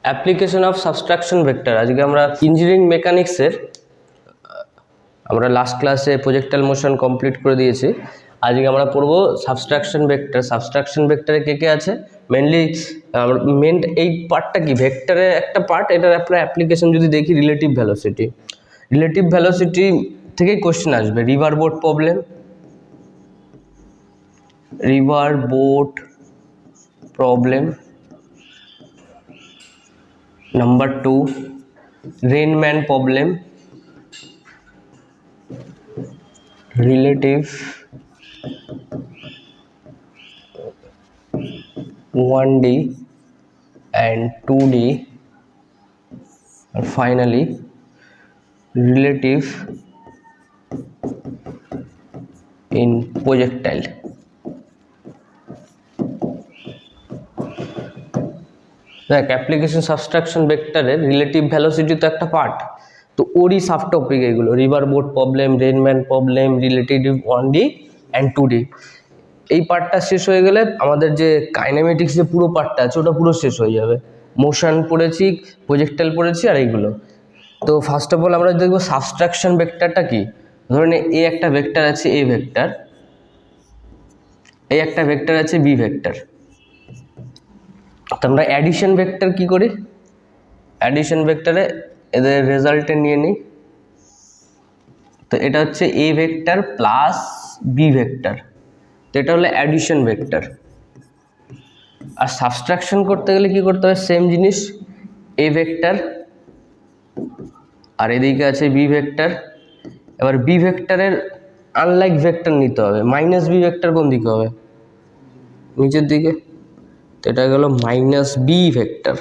Application of subtraction vector. আজকে আমরা engineering মেকানিক্সের আমরা লাস্ট ক্লাসে প্রজেক্টাইল মোশন কমপ্লিট করে দিয়েছি। আজকে আমরা পড়বো সাবট্রাকশন ভেক্টর। সাবট্রাকশন ভেক্টরে কে আছে মেনলি মেন এই পার্টটা কি ভেক্টরের একটা পার্ট। এটার আপনার অ্যাপ্লিকেশন যদি দেখি রিলেটিভ ভেলোসিটি, রিলেটিভ ভেলোসিটি থেকেই কোশ্চেন আসবে। River boat problem, river boat problem number 2, Rainman problem, relative 1D and 2D, and finally relative in projectile. দেখ অ্যাপ্লিকেশন সাবট্রাকশন ভেক্টরের রিলেটিভ ভেলোসিটি তো একটা পার্ট, তো ওরই সাব টপিক এগুলো। River boat problem, rainman problem, relative 1D and 2D। এই পার্টটা শেষ হয়ে গেলে আমাদের যে কাইনেমেটিক্স যে পুরো পার্টটা আছে ওটা পুরো শেষ হয়ে যাবে। মোশন পড়েছি, প্রজেক্টাইল পড়েছি আর এইগুলো। তো ফার্স্ট অফ অল আমরা দেখবো সাবট্রাকশন ভেক্টরটা কি। ধরুন এই একটা ভেক্টর আছে এ ভেক্টর, এই একটা ভেক্টর আছে বি ভেক্টর। তো আমরা অ্যাডিশন ভেক্টর কি করি, অ্যাডিশন ভেক্টরে এদের রেজাল্টে নিয়ে নিই। তো এটা হচ্ছে A vector plus B vector, তো এটা হলো অ্যাডিশন ভেক্টর। আর সাবট্রাকশন করতে গেলে কি করতে হবে, সেম জিনিস, এ ভেক্টর আর এদিকে আছে বি ভেক্টর। এবার বি ভেক্টরের আনলাইক ভেক্টর নিতে হবে। মাইনাস বি ভেক্টর কোন দিকে হবে, নিচের দিকে, তো এটা গেল মাইনাস বি ভেক্টর।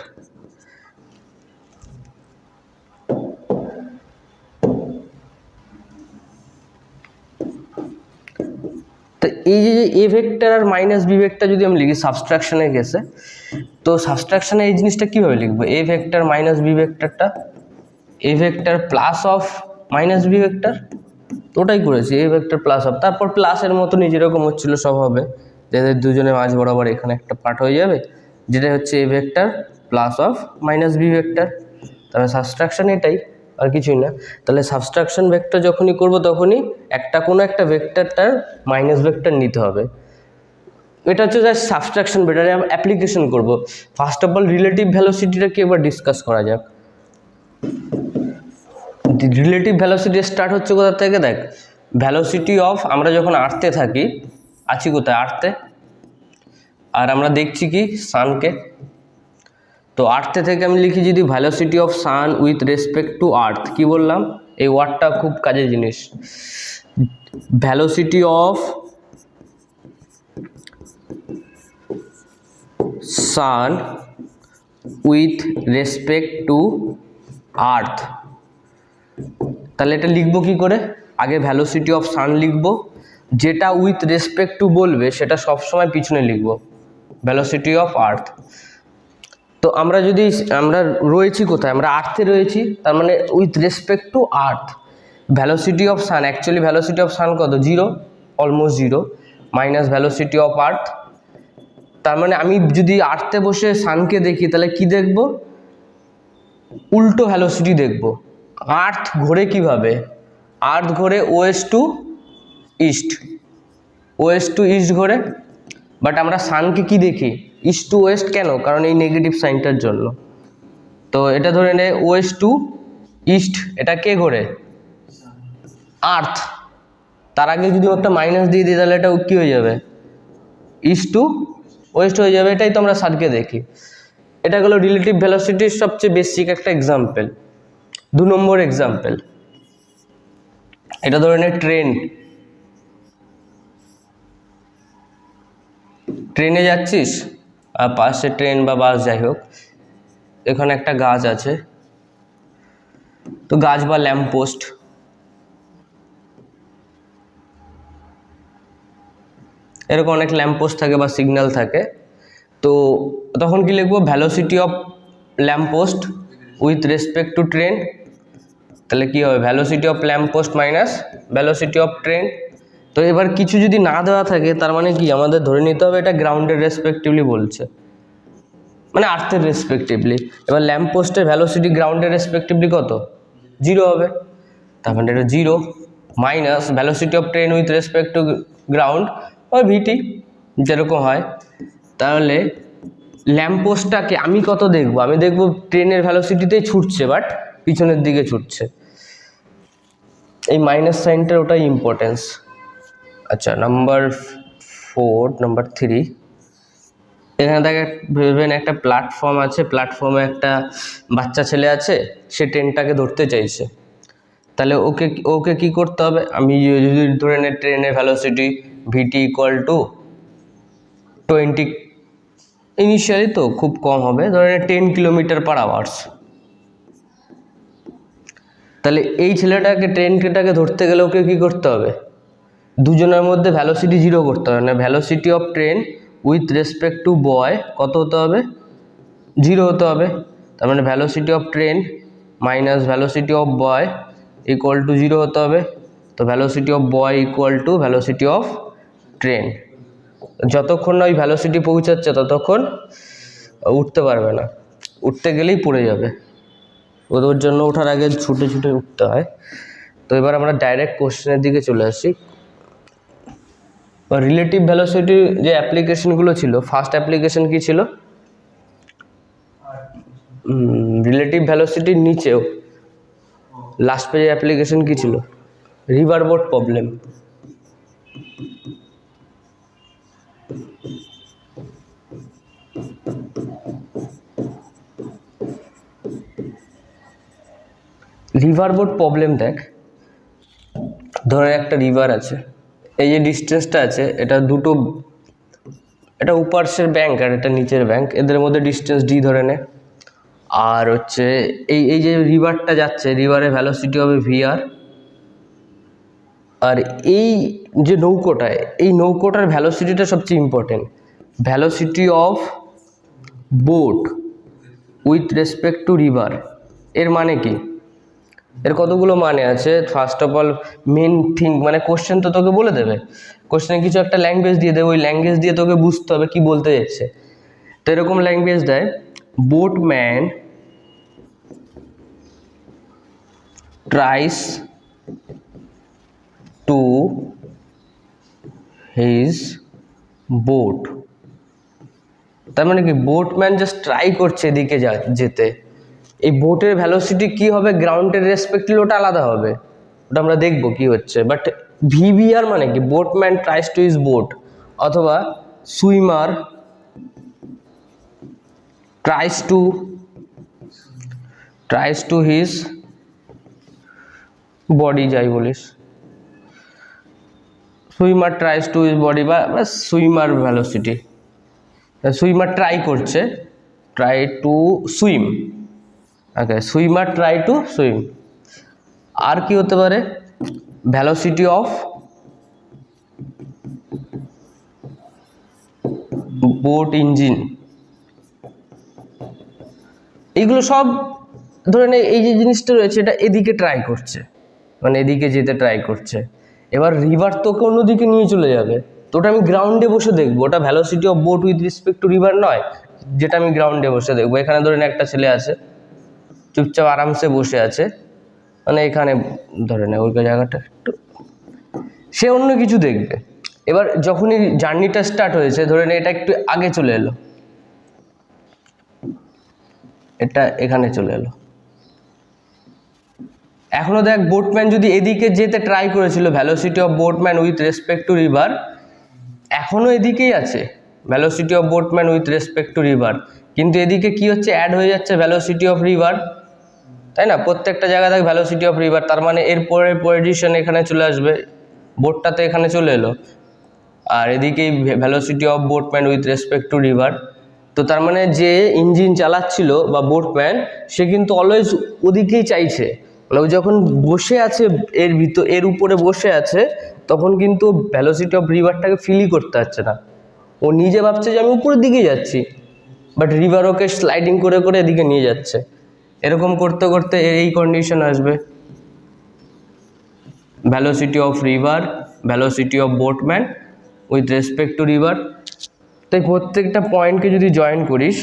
তো এই যে এ ভেক্টর আর মাইনাস বি ভেক্টর যদি আমি লিখি সাবট্রাকশনের কেসে, তো সাবট্রাকশনে এই জিনিসটা কীভাবে লিখবো, এ ভেক্টর মাইনাস বি ভেক্টরটা a vector plus of minus B vector, তো ওটাই করেছি, এ ভেক্টর প্লাস অফ, তারপর প্লাসের মতো যেরকম হচ্ছিল সব হবে, যাদের দুজনের মাঝ বরাবর এখানে একটা পার্ট হয়ে যাবে, যেটা হচ্ছে A vector plus of minus B vector. তাহলে সাবট্রাকশন এটাই, আর কিছুই না। তাহলে সাবট্রাকশন ভেক্টর যখনই করব তখনই কোনো একটা ভেক্টরটার মাইনাস ভেক্টর নিতে হবে। এটা হচ্ছে জাস্ট সাবট্রাকশন ভেক্টরে অ্যাপ্লিকেশন করব। ফার্স্ট অফ অল রিলেটিভ ভেলোসিটিটা কি এবার ডিসকাস করা যাক। রিলেটিভ ভেলোসিটি স্টার্ট হচ্ছে কোথা থেকে, দেখ ভেলোসিটি অফ, আমরা যখন আর্থে থাকি, আছি কোথায় আর্থে, আর আমরা দেখছি কি সানকে। তো আর্থে থেকে আমি লিখি যদি velocity of sun with respect to earth, কি বললাম, এই ওয়ার্ডটা খুব কাজের জিনিস, velocity of sun with respect to earth. তাহলে এটা লিখবো কি করে, আগে ভেলোসিটি অফ সান লিখবো, যেটা উইথ রেসপেক্ট টু বলবে সেটা সবসময় পিছনে লিখবো, ভেলোসিটি অফ আর্থ। তো আমরা রয়েছি কোথায়, আমরা আর্থে রয়েছি, তার মানে with respect to earth. Velocity of sun, actually velocity of sun কত, 0, almost 0, minus velocity of earth. তার মানে আমি যদি আর্থে বসে সানকে দেখি তাহলে কি দেখব, উল্টো ভেলোসিটি দেখব। আর্থ ঘোরে কিভাবে, আর্থ ঘোরে west to east, west to east ঘোরে, বাট আমরা সানকে কি দেখি, ইস্ট টু ওয়েস্ট। কেন, কারণ এই নেগেটিভ সাইনটার জন্য। তো এটা ধরে নে ওয়েস্ট টু ইস্ট, এটা কে ঘোরে, আর্থ। তার আগে যদি একটা মাইনাস দিয়ে দিই তাহলে এটা কি হয়ে যাবে, ইস্ট টু ওয়েস্ট হয়ে যাবে। এটাই তো আমরা সানকে দেখি। এটা হলো রিলেটিভ ভেলোসিটির সবচেয়ে বেসিক একটা এক্সাম্পল। 2 নম্বর এক্সাম্পল, এটা ধরে নে ট্রেনে যাচ্ছিস, আর পাশে ট্রেন বা বাস যাই হোক, এখানে একটা গাছ আছে, তো গাছ বা ল্যাম্পপোস্ট, এরকম অনেক ল্যাম্পপোস্ট থাকে বা সিগন্যাল থাকে। তো তখন কি লিখবো, velocity of lamppost with respect to train. তাহলে কি হবে, velocity of lamppost minus velocity of train. তো এবার কিছু যদি না দেওয়া থাকে তার মানে কি আমাদের ধরে নিতে হবে এটা গ্রাউন্ডের রেসপেক্টিভলি বলছে। মানে আর্থের রেসপেক্টিভলি। এবার ল্যাম্প পোস্টের ভ্যালোসিটি গ্রাউন্ডের রেসপেক্টিভলি কত, 0 হবে। তার মানে এটা 0 minus velocity of train with respect to ground ওই ভিটি যেরকম হয়। তাহলে ল্যাম্প পোস্টটাকে আমি কত দেখবো, আমি দেখবো ট্রেনের ভ্যালোসিটিতেই ছুটছে বাট পিছনের দিকে ছুটছে। এই মাইনাস সাইনটার ওটাই ইম্পর্টেন্স। আচ্ছা নাম্বার 3 এখানে দেখে ভেবেন একটা প্ল্যাটফর্ম আছে, প্ল্যাটফর্মে একটা বাচ্চা ছেলে আছে, সে ট্রেনটাকে ধরতে চাইছে। তাহলে ওকে কি করতে হবে, আমি যদি ধরে নেই ট্রেনের velocity VT equal to 20, initially তো খুব কম হবে, ধরে নেই 10 কিলোমিটার/আওয়ার। তাহলে এই ট্রেনটাকে ধরতে গেলে ওকে কি করতে হবে, দুজনের মধ্যে ভ্যালোসিটি 0 করতে হবে, না velocity of train with respect to boy কত হতে হবে, 0 হতে হবে। তার মানে velocity of train minus velocity of boy equal to 0 হতে হবে। তো velocity of boy equal to velocity of train. যতক্ষণ না ওই ভ্যালোসিটি পৌঁছাচ্ছে ততক্ষণ উঠতে পারবে না, উঠতে গেলেই পড়ে যাবে, ওদের জন্য ওঠার আগে ছুটে ছুটে উঠতে হয়। তো এবার আমরা ডাইরেক্ট কোশ্চেনের দিকে চলে আসি। রিলেটিভ ভ্যালোসিটি যে অ্যাপ্লিকেশনগুলো ছিল, ফার্স্ট অ্যাপ্লিকেশন কি ছিল, রিলেটিভ ভ্যালোসিটির নিচেও লাস্ট পেজের অ্যাপ্লিকেশন কি ছিল, river boat problem. River boat problem দেখ, ধরে একটা রিভার আছে, এই যে ডিস্টেন্সটা আছে এটা দুটো, এটা উপার্শ্বের ব্যাংক আর এটা নিচের ব্যাংক, এদের মধ্যে ডিস্টেন্স ডি ধরে নে। আর হচ্ছে এই যে রিভারটা যাচ্ছে, রিভারের ভ্যালোসিটি হবে ভিআর। আর এই যে নৌকোটায়, এই নৌকোটার ভ্যালোসিটিটা সবচেয়ে important, velocity of boat with respect to river. এর মানে কি, এর কতগুলো মানে আছে। First of all men thing, মানে কোশ্চেন তো তোকে বলে দেবে, কোশ্চেনে কিছু একটা ল্যাঙ্গুয়েজ দিয়ে দেবে, ওই ল্যাঙ্গুয়েজ দিয়ে তোকে বুঝতে হবে কি বলতে যাচ্ছে। তো এরকম ল্যাঙ্গুয়েজ দেয়, boatman tries to his boat. তার মানে কি, বোটম্যান জাস্ট ট্রাই করছে এদিকে যেতে। এই বোটের ভ্যালোসিটি কি হবে গ্রাউন্ডের রেসপেক্টলি, ওটা আলাদা হবে, ওটা আমরা দেখবো কি হচ্ছে। বাট ভিভিআর মানে কি, boatman tries to his boat, অথবা swimmer tries to his body, যাই বলিস, swimmer tries to his body বা সুইমার ভ্যালোসিটি, সুইমার ট্রাই করছে, try to swim, okay, swimmer try to swim. আর কি হতে পারে, ভ্যালোসিটি অফ বোট ইঞ্জিন। এইগুলো সব ধরে নে, এই যে জিনিসটা রয়েছে এটা এদিকে ট্রাই করছে, মানে এদিকে যেতে ট্রাই করছে। এবার রিভার তোকে অন্যদিকে নিয়ে চলে যাবে, তো ওটা আমি গ্রাউন্ডে বসে দেখবো, ওটা velocity of boat with respect to river নয়, যেটা আমি গ্রাউন্ডে বসে দেখবো। এখানে ধরেন একটা ছেলে আছে, চুপচাপ আরামসে বসে আছে, মানে এখানে ধরে নে ওই জায়গাটা একটু, সে অন্য কিছু দেখবে। এবার যখনই জার্নিটা স্টার্ট হয়েছে, ধরে নে এটা একটু আগে চলে এলো, এটা এখানে চলে এলো, এখনো দেখ বোটম্যান যদি এদিকে যেতে ট্রাই করেছিল, velocity of boatman with respect to river এখনো এদিকেই আছে, velocity of boatman with respect to river. কিন্তু এদিকে কি হচ্ছে, অ্যাড হয়ে যাচ্ছে ভ্যালোসিটি অফ রিভার, তাই না, প্রত্যেকটা জায়গায় দেখ ভ্যালোসিটি অফ রিভার। তার মানে এর পরের পজিশন এখানে চলে আসবে, বোটটাতে এখানে চলে এলো, আর এদিকেই velocity of boatman with respect to river. তো তার মানে যে ইঞ্জিন চালাচ্ছিল বা বোটম্যান, সে কিন্তু অলওয়েজ ওদিকেই চাইছে, মানে ও যখন বসে আছে এর উপরে বসে আছে, তখন কিন্তু ভ্যালোসিটি অফ রিভারটাকে ফিলই করতে পারছে না, ও নিজে ভাবছে যে আমি উপরের দিকেই যাচ্ছি, বাট রিভার ওকে স্লাইডিং করে করে এদিকে নিয়ে যাচ্ছে। এরকম করতে করতে এই কন্ডিশন আসবে, velocity of river, velocity of boatman with respect to river. তাই প্রত্যেকটা পয়েন্টকে যদি জয়েন করিস,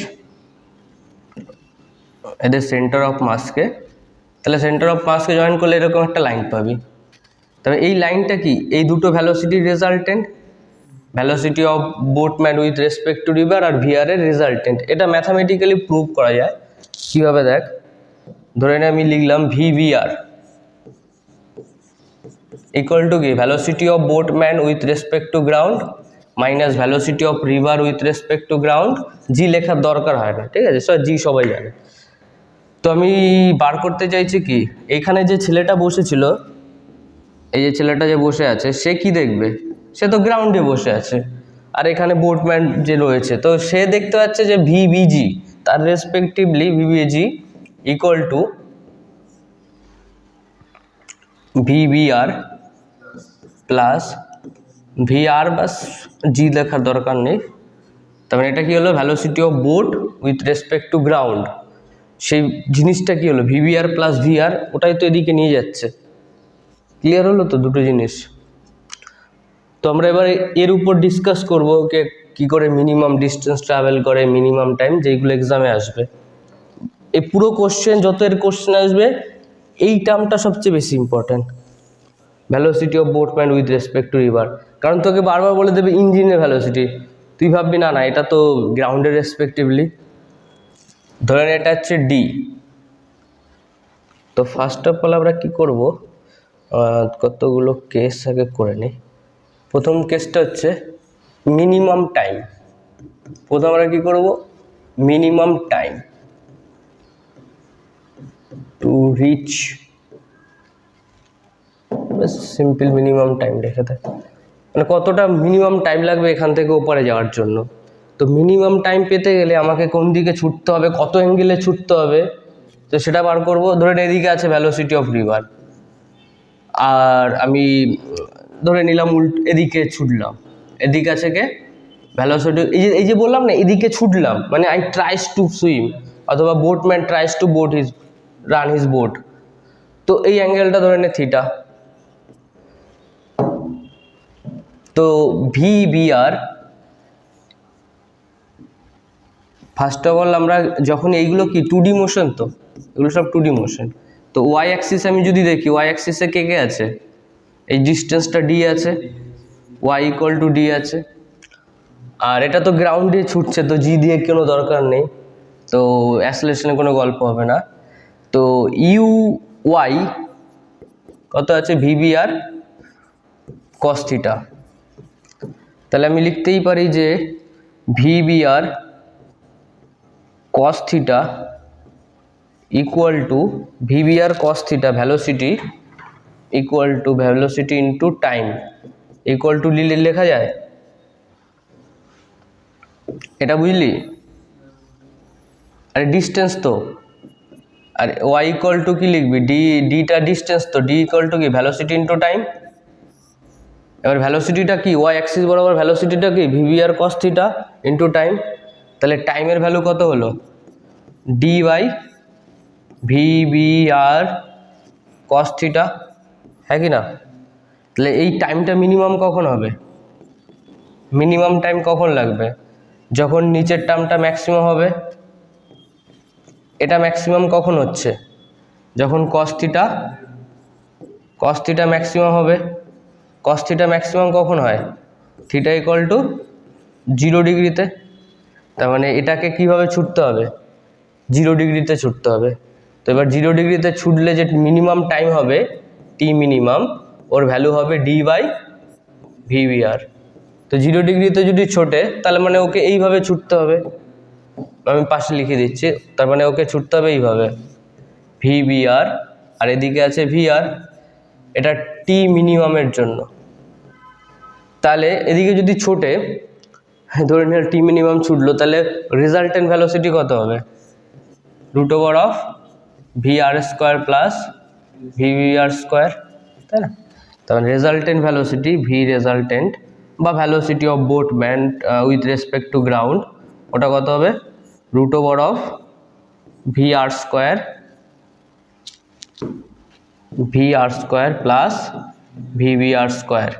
এদের সেন্টার অফ মাসকে, তাহলে সেন্টার অফ মাসকে জয়েন করলে এরকম একটা লাইন পাবি। তবে এই লাইনটা কি, এই দুটো ভ্যালোসিটির resultant, velocity of boatman with respect to river আর ভিআর এর রেজাল্টেন্ট। এটা ম্যাথামেটিক্যালি প্রুভ করা যায়। কীভাবে দেখ, ধরে নিয়ে আমি লিখলাম ভিভিআর ইকুয়াল টু কি, velocity of boatman with respect to ground minus velocity of river with respect to ground. G লেখার দরকার হয় না, ঠিক আছে, জি সবাই জানে। তো আমি বার করতে চাইছি কি, এখানে যে ছেলেটা বসেছিল, এই যে ছেলেটা যে বসে আছে, সে কি দেখবে, সে তো গ্রাউন্ডে বসে আছে। আর এখানে বোটম্যান যে রয়েছে, তো সে দেখতে পাচ্ছে যে ভিবিজি তার respectively VBG equal to VBR plus VR, বাস জি লেখার দরকার নেই। তার মানে এটা কি হলো, velocity of boat with respect to ground. সেই জিনিসটা কি হলো, ভিবিআর প্লাস ভিআর, ওটাই তো এদিকে নিয়ে যাচ্ছে। ক্লিয়ার হলো তো দুটো জিনিস? তো আমরা এবার এর উপর ডিসকাস করবো যে কী করে মিনিমাম ডিস্টেন্স ট্রাভেল করে, মিনিমাম টাইম, যেইগুলো এক্সামে আসবে। এই পুরো কোশ্চেন, যত এর কোশ্চেন আসবে, এই টার্মটা সবচেয়ে বেশি important, velocity of boatman with respect to river. কারণ তোকে বারবার বলে দেবে ইঞ্জিনের ভ্যালোসিটি, তুই ভাববি না না এটা তো গ্রাউন্ডের রেসপেক্টিভলি। ধরে নে এটা হচ্ছে ডি। তো ফার্স্ট অফ অল আমরা কী করব, কতগুলো কেস আগে করে নিই। প্রথম কেসটা হচ্ছে মিনিমাম টাইম। প্রথম আমরা কী করব, minimum time to reach, simple minimum time রেখে দেয়, মানে কতটা মিনিমাম টাইম লাগবে এখান থেকে ওপরে যাওয়ার জন্য। তো মিনিমাম টাইম পেতে গেলে আমাকে কোন দিকে ছুটতে হবে, কত অ্যাঙ্গেলে ছুটতে হবে, তো সেটা বার করব। ধরে এদিকে আছে ভ্যালোসিটি অফ রিভার, আর আমি ধরে নিলাম এদিকে ছুটলাম, এদিকে আছে কে ভ্যালোসিটি, এই যে বললাম না এদিকে ছুটলাম, মানে আই ট্রাইস টু সুইম, অথবা boatman tries to run his boat. তো এই অ্যাঙ্গেলটা ধরে নে থিটা। তো ভিবিআর, ফার্স্ট অফ অল আমরা যখন এইগুলো কি 2D মোশন, তো এগুলো সব 2D মোশন। তো ওয়াই অ্যাক্সিস আমি যদি দেখি, ওয়াই অ্যাক্সিসে কে কে আছে, এই ডিস্টেন্সটা ডি আছে, ওয়াই ইকুয়াল টু ডি আছে। আর এটা তো গ্রাউন্ড দিয়ে ছুটছে, তো জি দিয়ে কোনো দরকার নেই, তো অ্যাসেলেশনে কোনো গল্প হবে না। তো ইউ ওয়াই কত আছে, ভিবিআর কস থিটা। তাহলে আমি লিখতেই পারি যে VBR cos theta equal to VBR cos theta velocity equal to velocity into time equal two লেখা যায়। এটা বুঝলি? আরে ডিস্টেন্স তো, আর ওয়াই ইকুয়াল টু কি লিখবি, ডিটা ডিস্টেন্স, তো ডি ইকুয়াল টু কি ভ্যালোসিটি ইন্টু টাইম। এবার ভ্যালোসিটিটা কি, ওয়াই অ্যাক্সিস বরাবর ভ্যালোসিটিটা কি VBR cos theta into time. তাহলে টাইমের ভ্যালু কত হলো, D by VBR cos theta, হ্যাঁ কি না? তাহলে এই টাইমটা মিনিমাম কখন হবে, মিনিমাম টাইম কখন লাগবে, যখন নিচের টার্মটা ম্যাক্সিমাম হবে। এটা ম্যাক্সিমাম কখন হচ্ছে, যখন কস থিটা ম্যাক্সিমাম হবে। কস থিটা ম্যাক্সিমাম কখন হয়, থিটা ইকুয়াল টু 0 ডিগ্রিতে। তার মানে এটাকে কিভাবে ছুটতে হবে, 0 ডিগ্রিতে ছুটতে হবে। তো এবার 0 ডিগ্রিতে ছুটলে যে মিনিমাম টাইম হবে টি মিনিমাম, ওর ভ্যালু হবে ডি বাই ভিবিআর। তো 0 ডিগ্রিতে যদি ছোটে, তাহলে মানে ওকে এইভাবে ছুটতে হবে, আমি পাশে লিখে দিচ্ছি। তার মানে ওকে ছুটতে হবে এইভাবে, ভিবিআর আর এদিকে আছে ভিআর, এটা টি মিনিমামের জন্য। তাহলে এদিকে যদি ছোটে, ধরে নিয়ে টি মিনিমাম ছুটলো, তাহলে রেজাল্টেন্ট ভ্যালোসিটি কত হবে, root over of VR square plus VVR square, তাই না? তাহলে রেজাল্টেন্ট ভ্যালোসিটি ভি রেজাল্টেন্ট বা velocity of boatman with respect to ground, ওটা কত হবে, root over of VR square plus VVR square.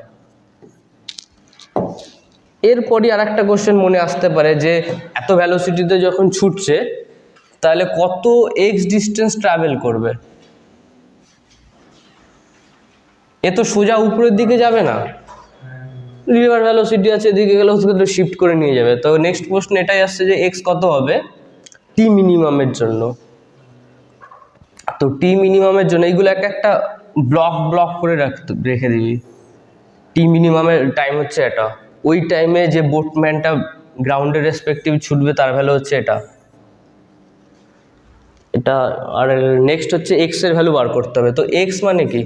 এরপরই আর একটা কোশ্চেন মনে আসতে পারে যে এত ভ্যালোসিটিতে যখন ছুটছে, তাহলে কত এক্স ডিস্টেন্স ট্রাভেল করবে? এ তো সোজা উপরের দিকে যাবে না, লিনিয়ার ভেলোসিটি আছে, এদিকে গেলে শিফট করে নিয়ে যাবে। তো নেক্সট প্রশ্ন এটাই আসছে যে এক্স কত হবে টি মিনিমামের জন্য। তো টি মিনিমামের জন্য এইগুলো একটা ব্লক করে রেখে দিবি। টি মিনিমামের টাইম হচ্ছে এটা, ওই টাইমে যে বোটম্যানটা গ্রাউন্ডের রেসপেক্টিভ ছুটবে তার ভ্যালু হচ্ছে এটা। আর নেক্সট হচ্ছে এক্স এর ভ্যালু বার করতে হবে। তো এক্স মানে কি?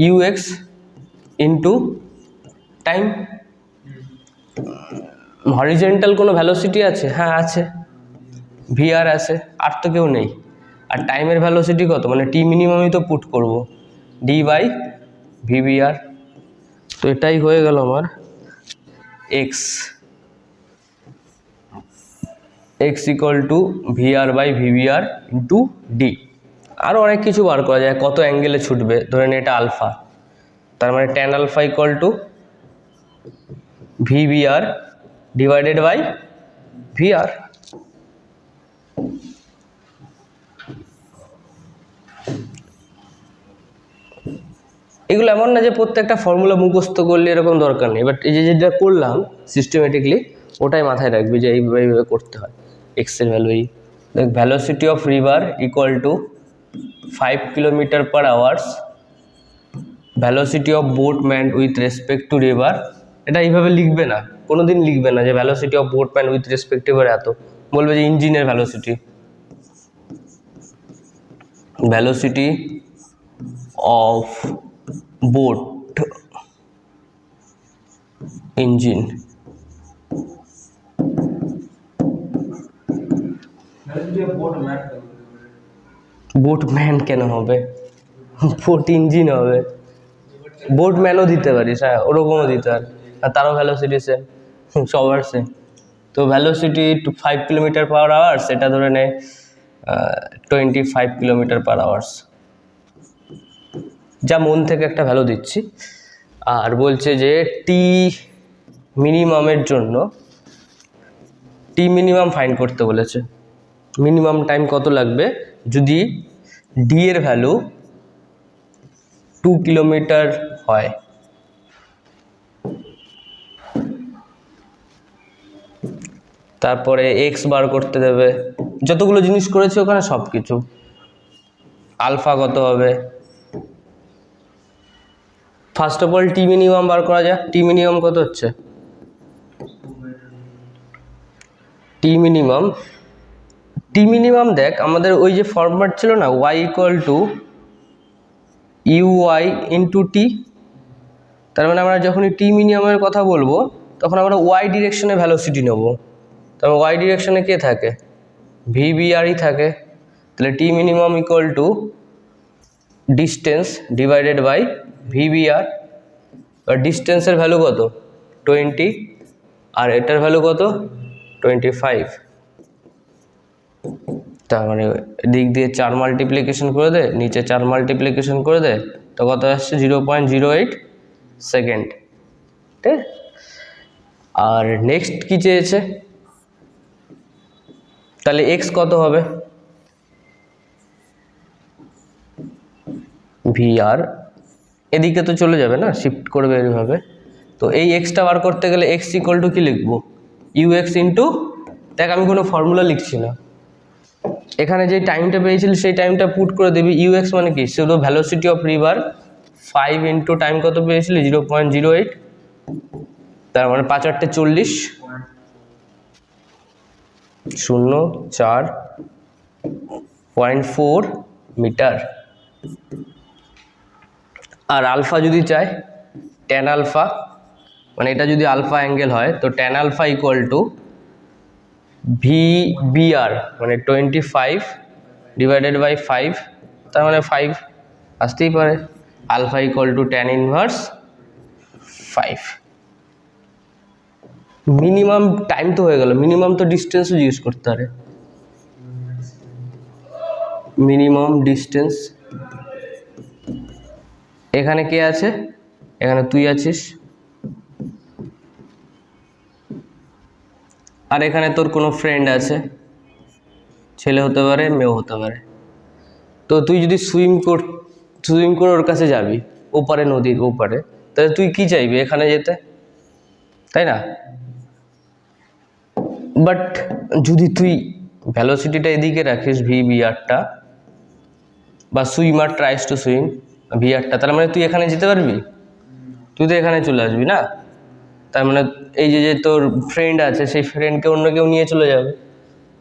U X into time. Horizontal কোনো ভ্যালোসিটি আছে? হ্যাঁ আছে, ভি আর আছে, আর তো কেউ নেই। আর টাইমের ভ্যালোসিটি কত, মানে টি মিনিমামই তো পুট করব, D by V B R. তো এটাই হয়ে গেল আমার X, X equal to V R by V B R into D. আরও অনেক কিছু বার করা যায়, কত অ্যাঙ্গেলে ছুটবে, ধরেন এটা আলফা, তার মানে tan alpha equal to V B R divided by V R. এগুলো এমন না যে প্রত্যেকটা ফর্মুলা মুখস্থ করলে এরকম দরকার নেই, বাট এই যে যেটা করলাম সিস্টেমেটিকলি ওটাই মাথায় রাখবি যে এইভাবে করতে হয়। এক্স এর ভ্যালু, দেখ velocity of river equal to 5 kilometre per hours, velocity of boatman with respect to river. এটা এইভাবে লিখবে না, কোনোদিন লিখবে না যে velocity of boatman with respect to river এত, বলবে যে ইঞ্জিনের velocity, velocity of boat engine. Boatman কেন হবে, বোট ইঞ্জিন হবে, বোটম্যানও দিতে পারিস, হ্যাঁ ওরকমও দিতে পারি, আর তারও ভ্যালোসিটি সেম, সবার সেম। তো ভ্যালোসিটি 5 কিলোমিটার পার আওয়ার্স, এটা ধরে নেয় 25 কিলোমিটার পার আওয়ার্স, যা মন থেকে একটা ভ্যালু দিচ্ছি। আর বলছে যে টি মিনিমামের জন্য টি মিনিমাম ফাইন্ড করতে বলেছে, মিনিমাম টাইম কত লাগবে যদি ডি এর ভ্যালু 2 কিলোমিটার হয়। তারপরে এক্স বার করতে দেবে, যতগুলো জিনিস করেছি ওখানে সব কিছু। আলফা কত হবে, first of all T minimum বার করা যায়। টি মিনিমাম কত হচ্ছে, টি মিনিমাম দেখ আমাদের ওই যে ফরম্যাট ছিল না, Y equal to U Y into T. তার মানে আমরা যখনই টি মিনিমামের কথা বলবো তখন আমরা ওয়াই ডিরেকশনে ভ্যালোসিটি নেব, তারপর ওয়াই ডিরেকশনে কে থাকে, ভি বি আরই থাকে। তাহলে T minimum equal to distance divided by V B R. আর ডিস্টেন্সের ভ্যালু কত 20, আর এটার ভ্যালু কত 25। তার মানে দিক দিয়ে 4 মাল্টিপ্লিকেশন করে দে, নিচে 4 মাল্টিপ্লিকেশন করে দে, তো কত আসছে 0.08 সেকেন্ড। ঠিক আছে, আর নেক্সট কি চেয়েছে, তাহলে এক্স কত হবে, ভি আর এদিকে তো চলে যাবে না, শিফট করবে এইভাবে। তো এই এক্সটা বার করতে গেলে এক্স ইকুয়াল টু কি লিখবো, ইউ এক্স ইন্টু, দেখ আমি কোনো ফর্মুলা লিখছি না, এখানে যে টাইমটা পেয়েছিলি সেই টাইমটা পুট করে দিবি। ইউ এক্স মানে কি, শুধু velocity of river 5 into time কত পেয়েছিলি 0.08, তার মানে 5 8 40, 04.4 মিটার। আর আলফা যদি চাই, ট্যান আলফা, মানে এটা যদি আলফা অ্যাঙ্গেল হয় তো tan alpha equal to V B R মানে 25 ডিভাইডেড বাই 5, তার মানে 5 আসতেই পারে। Alpha equal to tan inverse 5। Minimum time তো হয়ে গেল, মিনিমাম তো ডিস্টেন্সও জিজ্ঞেস করতে পারে, মিনিমাম ডিস্টেন্স। এখানে কে আছে, এখানে তুই আছিস, আর এখানে তোর কোনো ফ্রেন্ড আছে, ছেলে হতে পারে, মেয়েও হতে পারে। তো তুই যদি সুইম করে ওর কাছে যাবি, ওপারে, নদীর ওপারে, তাহলে তুই কি চাইবি? এখানে যেতে, তাই না? বাট যদি তুই ভ্যালোসিটিটা এদিকে রাখিস, VBRটা, বা সুইমার ট্রাইস টু সুইম VRটা, তার মানে তুই এখানে যেতে পারবি? তুই তো এখানে চলে আসবি না? তার মানে এই যে তোর ফ্রেন্ড আছে, সেই ফ্রেন্ডকে অন্য কেউ নিয়ে চলে যাবে,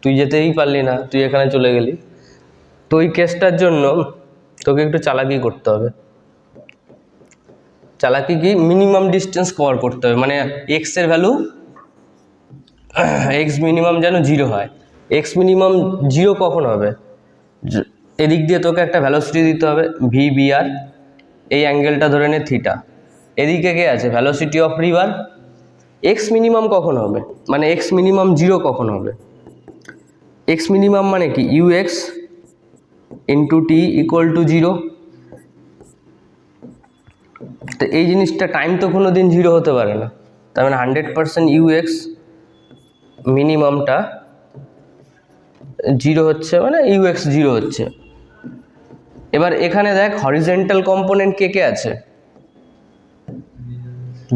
তুই যেতেই পারলি না, তুই এখানে চলে গেলি। তো ওই কেসটার জন্য তোকে একটু চালাকি করতে হবে। চালাকি কি? মিনিমাম ডিস্টেন্স কভার করতে হবে, মানে এক্সের ভ্যালু, এক্স মিনিমাম যেন 0 হয়। এক্স মিনিমাম 0 কখন হবে? এদিক দিয়ে তোকে একটা ভ্যালোসিটি দিতে হবে VBR, এই অ্যাঙ্গেলটা ধরে নে থিটা। এদিকে কে আছে? Velocity of river. X minimum কখন হবে? মানে এক্স মিনিমাম 0 কখন হবে? এক্স মিনিমাম মানে কি? UX into T equal to 0। তো এই জিনিসটা, টাইম তো কোনো দিন 0 হতে পারে না, তার মানে 100% UX মিনিমামটা 0 হচ্ছে, মানে UX 0 হচ্ছে। এবার এখানে দেখ হরিজেন্টাল কম্পোনেন্ট কে কে আছে?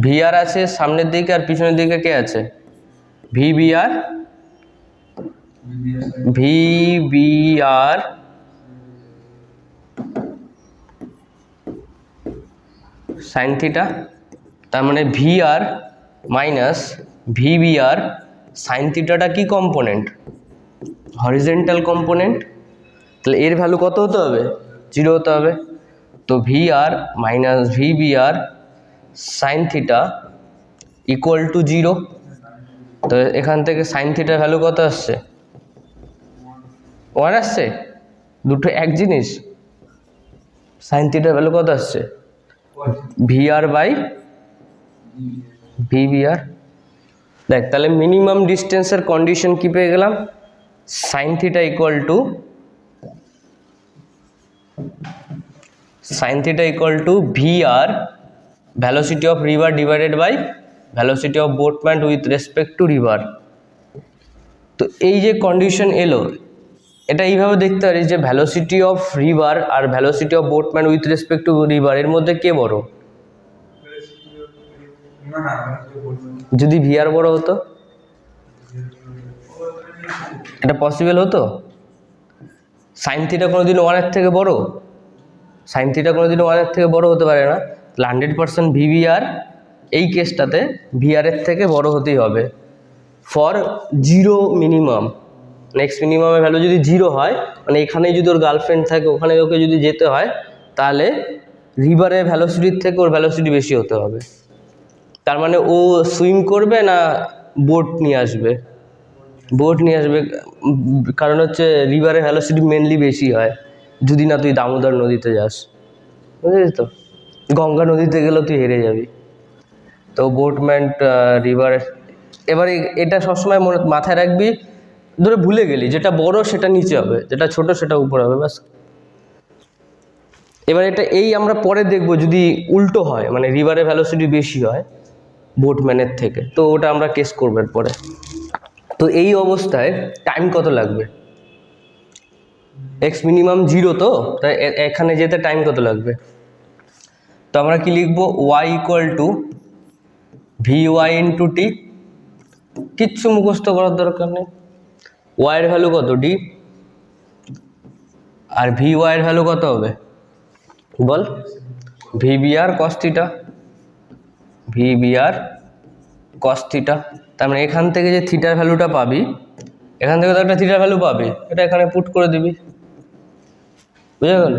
VR আছে সামনের দিকে, আর পিছনের দিকে কে আছে? VBR sine theta. তার মানে VR মাইনাস VBR সাইন থিটাটা কি কম্পোনেন্ট? Horizontal component. তাহলে এর ভ্যালু কত হতে হবে? 0 হতে হবে। তো VR minus VBR sign theta equal to 0। তো এখান থেকে সাইন থিটার ভ্যালু কত আসছে? 1 আসছে। দুটো এক জিনিস। সাইন থিটার ভ্যালু কত আসছে? VR by VBR। দেখ তাহলে মিনিমাম ডিস্টেন্সের কন্ডিশন কি পেয়ে গেলাম? Sine theta equal to VR velocity of river divided by velocity of boatman with respect to river. তো এই যে কন্ডিশন এলো, এটা এইভাবে দেখতে পারিস যে ভ্যালোসিটি অফ রিভার আর velocity of boatman with respect to river, এর মধ্যে কে বড়? যদি VR বড় হতো, এটা পসিবল হতো? সাইন থিটা কোনোদিন 1 এর থেকে বড়? সাইন থিটা কোনোদিন 1 এর থেকে বড় হতে পারে না। 100% VBR এই কেসটাতে VR এর থেকে বড় হতেই হবে ফর 0 মিনিমাম। নেক্সট মিনিমামের ভ্যালু যদি 0 হয়, মানে এখানেই যদি ওর গার্লফ্রেন্ড থাকে, ওখানে ওকে যদি যেতে হয়, তাহলে রিভারের ভ্যালোসিটির থেকে ওর ভ্যালোসিটি বেশি হতে হবে। তার মানে ও সুইম করবে না বোট নিয়ে আসবে? বোট নিয়ে আসবে, কারণ হচ্ছে রিভারের ভ্যালোসিটি মেনলি বেশি হয় যদি না তুই দামোদর নদীতে যাস, বুঝলি তো? গঙ্গা নদীতে গেলেও তুই হেরে যাবি। তো বোটম্যান রিভার। এবারে এটা সবসময় মাথায় রাখবি, ধরে ভুলে গেলি, যেটা বড় সেটা নিচে হবে, যেটা ছোট সেটা উপরে হবে, ব্যাস। এবার এটা আমরা পরে দেখব, যদি উল্টো হয়, মানে রিভারের ভ্যালোসিটি বেশি হয় বোটম্যানের থেকে, তো ওটা আমরা কেস করবো এরপরে। তো এই অবস্থায় টাইম কত লাগবে? এক্স মিনিমাম 0, তো তাই এখানে যেতে টাইম কত লাগবে? তো আমরা কি লিখবো? y equal to VY into T. কিচ্ছু মুখস্থ করার দরকার নেই। y এর ভ্যালু কত? d। আর VY এর ভ্যালু কত হবে বল? VBR cos theta. VBR cos theta. তার মানে এখান থেকে যে থিটার ভ্যালুটা পাবি, এখান থেকে তো একটা থিটার ভ্যালু পাবি, এটা এখানে পুট করে দিবি, বুঝে গেল?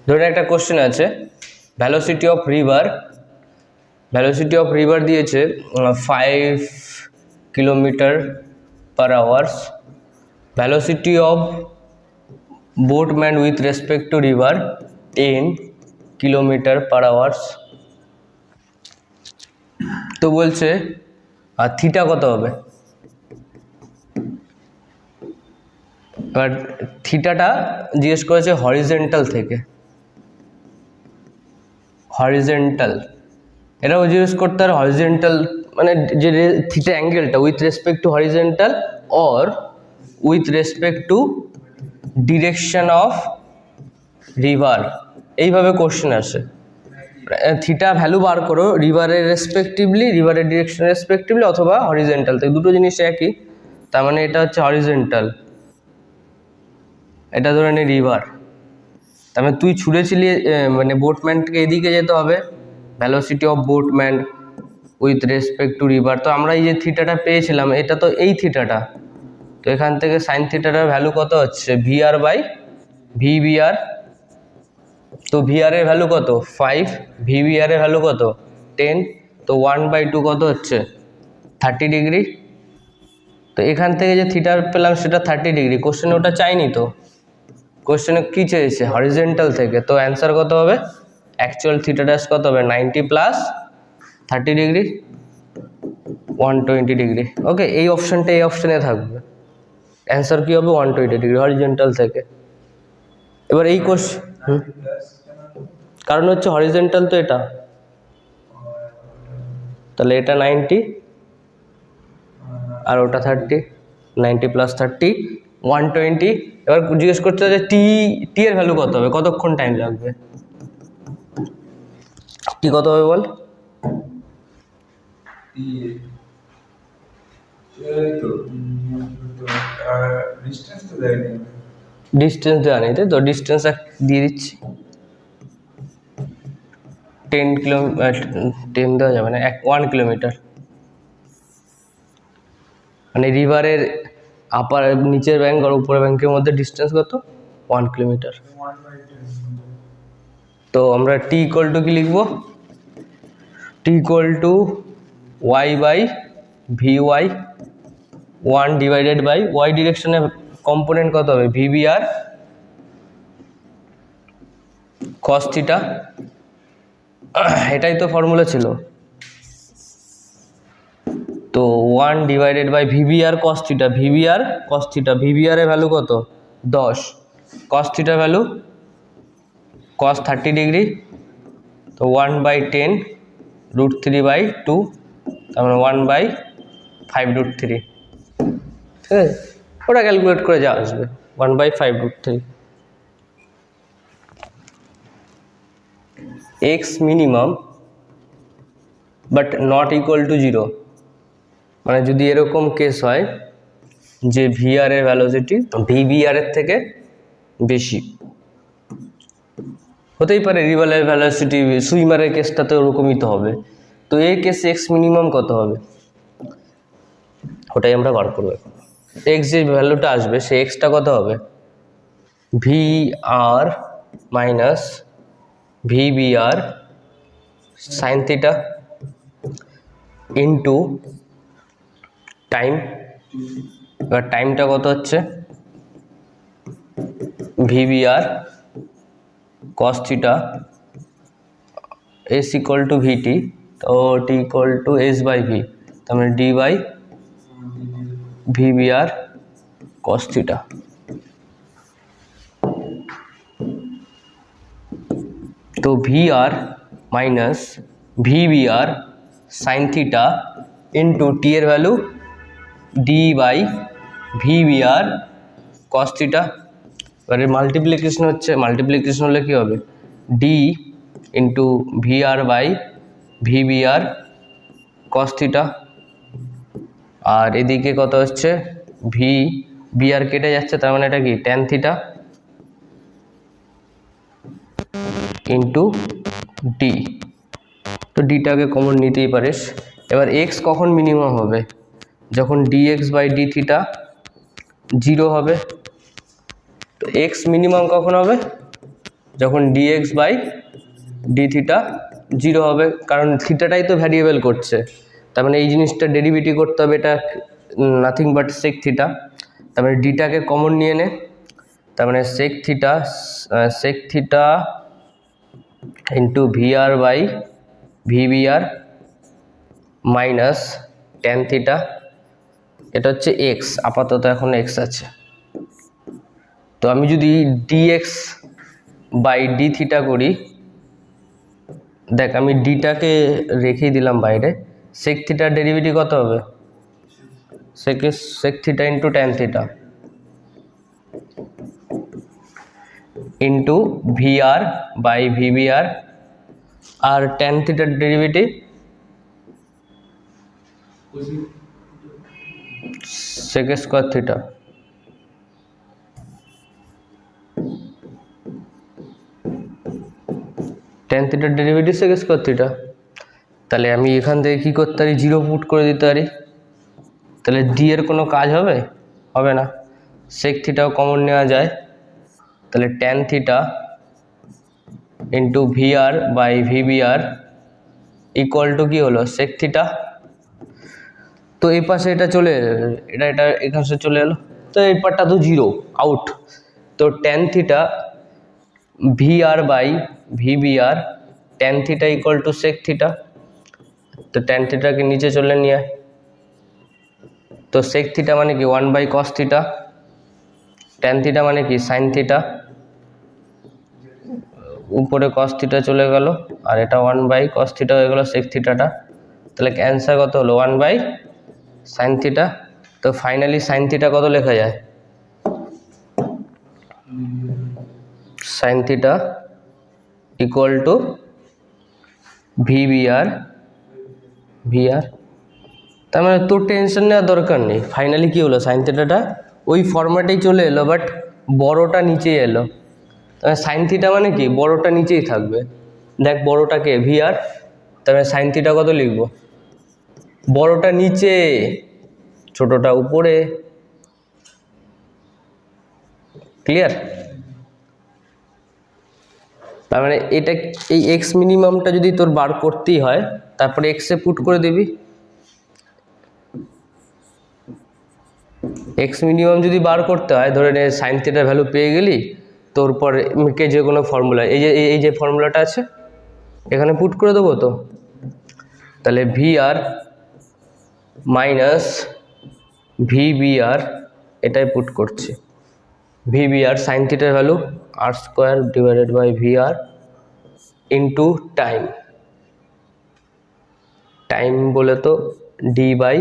ধরে একটা কোশ্চেন আছে, ভ্যালোসিটি অফ রিভার দিয়েছে 5 kilometre per hours, velocity of boatman with respect to river 10 kilometre per hours. তো বলছে আর থিটা কত হবে? এবার থিটাটা জিজ্ঞেস করেছে হরিজেন্টাল থেকে, হরিজেন্টাল। এটাও জিজ্ঞেস করতে হবে হরিজেন্টাল মানে যে থিটা অ্যাঙ্গেলটা with respect to horizontal or with respect to direction of river, এইভাবে কোশ্চেন আসে। থিটা ভ্যালু বার করো রিভারের রেসপেক্টিভলি, রিভারের ডিরেকশন রেসপেক্টিভলি, অথবা হরিজেন্টাল, তো দুটো জিনিস একই। তার মানে এটা হচ্ছে হরিজেন্টাল, এটা ধরে নে রিভার। তার মানে তুই ছুঁড়েছিলি মানে বোটম্যানকে এদিকে যেতে হবে, velocity of boatman with respect to river. তো আমরা এই যে থিটাটা পেয়েছিলাম, এটা তো এই থিটাটা, তো এখান থেকে সাইন থিটাটার ভ্যালু কত হচ্ছে ভিআর বাই ভিবিআর। তো ভিআর এর ভ্যালু কত 5, ভিবিআর এর ভ্যালু কত 10, তো 1/2 কত হচ্ছে 30 ডিগ্রি। তো এখান থেকে যে থিটা পেলাম সেটা 30 ডিগ্রি, কোশ্চেনে ওটা চাইনি, তো কোশ্চেনে কী চেয়েছে হরিজেন্টাল থেকে, তো অ্যান্সার কত হবে অ্যাকচুয়াল থিটা ড্যাশ কত হবে 90 প্লাস 30 ডিগ্রি 120 ডিগ্রি। ওকে, এই অপশানটা এই অপশানে থাকবে, অ্যান্সার কী হবে 120 ডিগ্রি হরিজেন্টাল থেকে। এবার এই কোশ্চেন, কারণ হচ্ছে হরিজেন্টাল তো এটা, তাহলে এটা 90 আর ওটা 30, 90 প্লাস 30 120। এবার জিজ্ঞেস করতে যে টি এর ভ্যালু কত হবে, কতক্ষণ টাইম লাগবে, টি কত হবে বল। ডিস্টেন্স দেওয়া নেই, তাই তো, ডিস্টেন্স দিয়ে দিচ্ছি 10 কিলোমিটার, 10 দেওয়া যাবে না, 1 কিলোমিটার, মানে রিভারের আপার নিচের ব্যাংক আর উপরের ব্যাংকের মধ্যে ডিস্টেন্স কত 1 কিলোমিটার। তো আমরা টি ইকুয়াল টু কি লিখবো, T equal to Y by V Y 1 divided by Y ডিরেকশনের কম্পোনেন্ট কত হবে ভিবিআর কস থিটা, এটাই তো ফর্মুলা ছিল। তো 1 divided by VBR cos theta, VBR cos theta, VBR এর ভ্যালু কত 10, কস থিটার ভ্যালু কস 30 ডিগ্রি, তো 1/10 √3/2, তার মানে 1/5 √3, ঠিক আছে, ওটা ক্যালকুলেট করে যা আসবে 1/5 √3। X minimum but not equal to 0, মানে যদি এরকম কেস হয় যে ভিআর এর ভ্যালোসিটি ভিবিআর এর থেকে বেশি, হতেই পারে রিভারের ভ্যালোসিটি, সুইমারের কেসটা তো ওরকমই তো হবে, তো এই কেসে এক্স মিনিমাম কত হবে ওটাই আমরা বার করবো। এক্স যে ভ্যালুটা আসবে সে এক্সটা কত হবে VR minus VBR sine theta into time, এবার টাইমটা কত হচ্ছে VBR cos theta S equal to VT, তো T equal to S by V, তার মানে D by VBR cos theta. তো VR minus VBR sine theta into T এর value D by VBR cos theta, এবারে multiplication হচ্ছে, multiplication হলে কী হবে D into VR by VBR cos theta, আর এদিকে কত হচ্ছে ভিআর কেটে যাচ্ছে, তার মানে এটা কি ট্যান থিটা ইন্টু ডি, তো ডিটাকে কমন নিতেই পারিস। এবার এক্স কখন মিনিমাম হবে, যখন ডিএক্স বাই ডি থিটা 0 হবে। তো এক্স মিনিমাম কখন হবে, যখন ডিএক্স বাই ডি থিটা 0 হবে, কারণ থিটাটাই তো ভ্যারিয়েবল করছে, তার মানে এই জিনিসটা ডেরিভেটিভ করতে হবে, এটা নাথিং বাট সেক থিটা, তার মানে ডিটাকে কমন নিয়ে নে, তার মানে sec theta into VR by VBR minus tan theta, এটা হচ্ছে এক্স, আপাতত এখন এক্স আছে। তো আমি যদি ডিএক্স বাই ডি থিটা করি, দেখ আমি ডিটাকে রেখেই দিলাম বাইরে, সেক থিটার ডেরিভেটিভ কত হবে sec theta into tan theta, into VR by VBR, আর ট্যান থিটার derivative sec square theta. Tan থিটার ডেরিভেটিভ sec স্কয়ার থিটা। তাহলে আমি এখান থেকে কি করতে পারি, 0 পুট করে দিতে পারি। তাহলে ডি এর কোনো কাজ হবে? হবে না। sec থিটাও কমন নেওয়া যায়, তাহলে tan theta into VR by VBR equal to কি হলো, sec থিটা। তো এই পাশে এটা চলে এটা এখান থেকে চলে এলো, তো এই পার্টটা তো 0 আউট। তো tan theta VR by VBR, tan theta equal to sec theta. তো ট্যান থিটাকে নিচে চলে নিয়ে, তো sec থিটা মানে কি 1 by cos theta, tan theta মানে কি sin থিটা, উপরে cos থিটা চলে গেল, আর এটা 1 বাই cos থিটা হয়ে গেল sec থিটাটা। তাহলে অ্যান্সার কত হলো, 1 বাই sin থিটা। তো ফাইনালি sin থিটা কত লেখা যায়, sin theta equal to VBR VR. তার মানে তোর টেনশন নেওয়ার দরকার নেই, ফাইনালি কি হলো, sin থিটাটা ওই ফরম্যাটেই চলে এলো, বাট বড়টা নিচেই এলো। তাহলে sin থিটা মানে কি বড়টা নিচেই থাকবে। দেখ বড়টাকে ভিআর, তাহলে sin থিটা কত লিখবো, বড়টা নিচে ছোটটা উপরে। ক্লিয়ার? তার মানে এটা এই এক্স মিনিমামটা যদি তোর বার করতেই হয়, তারপরে এক্সে পুট করে দিবি। এক্স মিনিমাম যদি বার করতে হয়, ধরে নে সাইন থিটার ভ্যালু পেয়ে গেলি, তোর পর কে যে কোনো ফর্মুলা, এই যে ফর্মুলাটা আছে এখানে পুট করে দেবো। তো তাহলে ভিআর মাইনাস ভিবিআর এটাই পুট করছি। ভিবিআর সাইন থিটার ভ্যালু আর square divided by VR into time, time বলে তো D by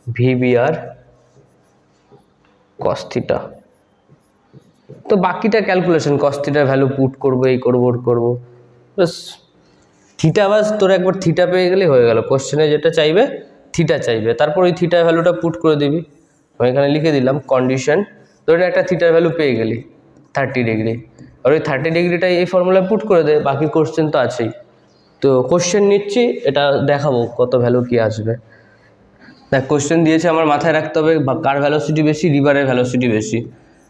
VBR cos theta. তো বাকিটা ক্যালকুলেশন, cos থিটার ভ্যালু পুট করবো, এই করবো ওর করবো, বাস থিটা, বাস তোর একবার থিটা পেয়ে গেলে হয়ে গেল। কোশ্চেনে যেটা চাইবে থিটা চাইবে, তারপর ওই থিটার ভ্যালুটা পুট করে দিবি। আমি এখানে লিখে দিলাম কন্ডিশন, ধরে একটা থিটার ভ্যালু পেয়ে গেলি 30 ডিগ্রি, আর ওই 30 ডিগ্রিটা এই ফর্মুলায় পুট করে দে, বাকি কোশ্চেন তো আছেই। তো কোশ্চেন নিচ্ছি, এটা দেখাবো কত ভ্যালু কি আসবে। দেখ কোশ্চেন দিয়েছে, আমার মাথায় রাখতে হবে কার ভ্যালোসিটি বেশি, রিভারের ভ্যালোসিটি বেশি।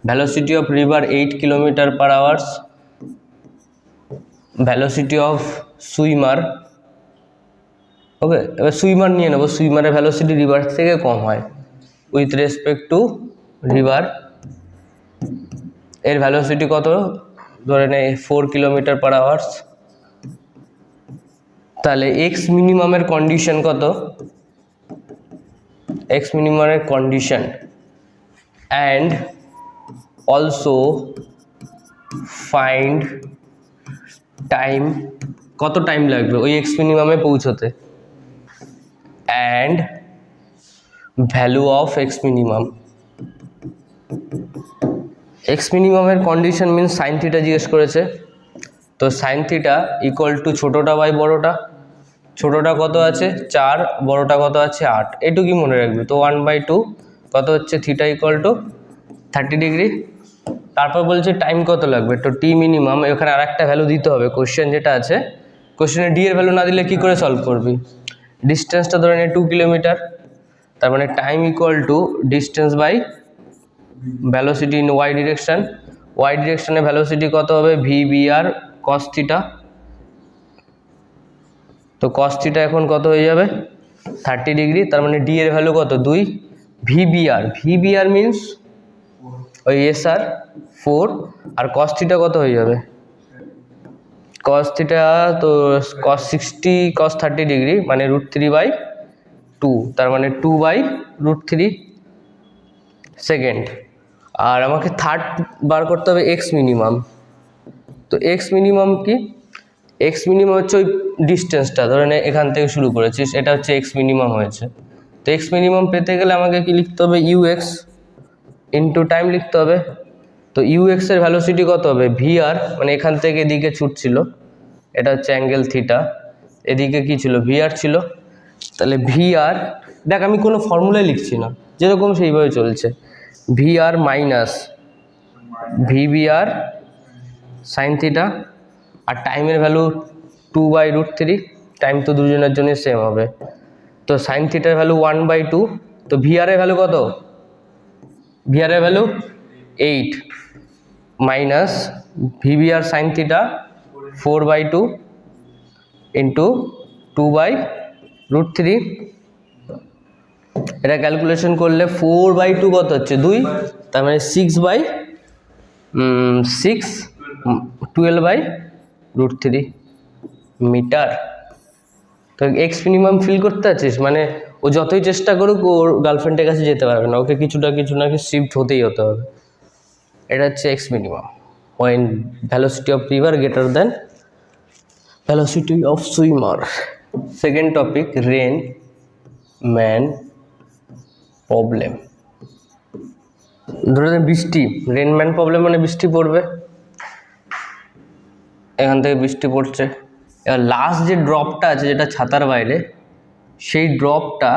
Velocity of river 8 kilometre per hours, velocity of swimmer. Okay, এবার সুইমার নিয়ে নেবো, সুইমারের ভ্যালোসিটি রিভার থেকে কম হয় উইথ রেসপেক্ট টু রিভার। এর ভ্যালোসিটি কত, ধরে নে 4 কিলোমিটার পার আওয়ার্স। তাহলে এক্স মিনিমামের কন্ডিশন কত, এক্স মিনিমামের condition and also find time, কত টাইম লাগবে ওই এক্স মিনিমামে পৌঁছতে, and value of x minimum. X মিনিমামের কন্ডিশন মিনস সাইন থিটা জিজ্ঞেস করেছে, তো সাইন থিটা ইকুয়াল টু ছোটোটা বাই বড়োটা। ছোটোটা কত আছে 4, বড়োটা কত আছে 8, এটুকুই মনে রাখবি। তো 1/2 কত হচ্ছে, থিটা ইকুয়াল টু 30 ডিগ্রি। তারপর বলছে টাইম কত লাগবে, তো টি মিনিমাম, এখানে আর একটা ভ্যালু দিতে হবে। কোশ্চেন যেটা আছে, কোশ্চেনে ডি এর ভ্যালু না দিলে কি করে সলভ করবি, ডিস্টেন্সটা ধরে নে 2 কিলোমিটার, তার মানে time equal to distance by velocity in y direction. Y ডিরেকশনে ভ্যালোসিটি কত হবে, ভিবিআর cos থিটা। তো cos থিটা এখন কত হয়ে যাবে 30 ডিগ্রি, তার মানে ডি এর ভ্যালু কত 2, ভিবিআর, ভিবিআর মিনস ওই এসআর 4, আর cos থিটা কত হয়ে যাবে, cos থিটা তো cos 60 cos 30 ডিগ্রি মানে √3/2, তার মানে 2/√3 সেকেন্ড। আর আমাকে থার্ড বার করতে হবে এক্স মিনিমাম। তো এক্স মিনিমাম কি, এক্স মিনিমাম হচ্ছে ওই ডিস্টেন্সটা, ধরে নে এখান থেকে শুরু করেছিস, এটা হচ্ছে এক্স মিনিমাম হয়েছে। তো এক্স মিনিমাম পেতে গেলে আমাকে কি লিখতে হবে, ইউএক্স ইন্টু টাইম লিখতে হবে। তো ইউএক্স এর ভ্যালোসিটি কত হবে ভি আর, মানে এখান থেকে এদিকে ছুটছিল, এটা হচ্ছে অ্যাঙ্গেল থিটা, এদিকে কি ছিল ভি আর ছিল, তাহলে ভি আর, দেখ আমি কোনো ফর্মুলাই লিখছি না, যেরকম সেইভাবে চলছে, ভি আর মাইনাস ভিবি আর সাইন থিটা, আর টাইমের ভ্যালু 2/√3, টাইম তো দুজনের জন্য সেম হবে, তো সাইন থিটার ভ্যালু 1/2, তো ভি আর এর ভ্যালু কত, ভি আর এর ভ্যালু 8 মাইনাস ভিবি আর সাইন থিটা 4/2 ইন্টু 2/√3, এটা ক্যালকুলেশন করলে 4/2 কত হচ্ছে 2, তার মানে 12/√3 মিটার। তো এক্স মিনিমাম ফিল করতে আছিস, মানে ও যতই চেষ্টা করুক ওর গার্লফ্রেন্ডের কাছে যেতে পারবে না, ওকে কিছু না কিছু শিফট হতেই হতে হবে। এটা হচ্ছে x minimum when velocity of river greater than velocity of swimmer. Second topic, rain man problem. ধরে বৃষ্টি, রেন ম্যান প্রবলেম মানে বৃষ্টি পড়বে, এখান থেকে বৃষ্টি পড়ছে, এবার লাস্ট যে ড্রপটা আছে যেটা ছাতার বাইরে, সেই ড্রপটা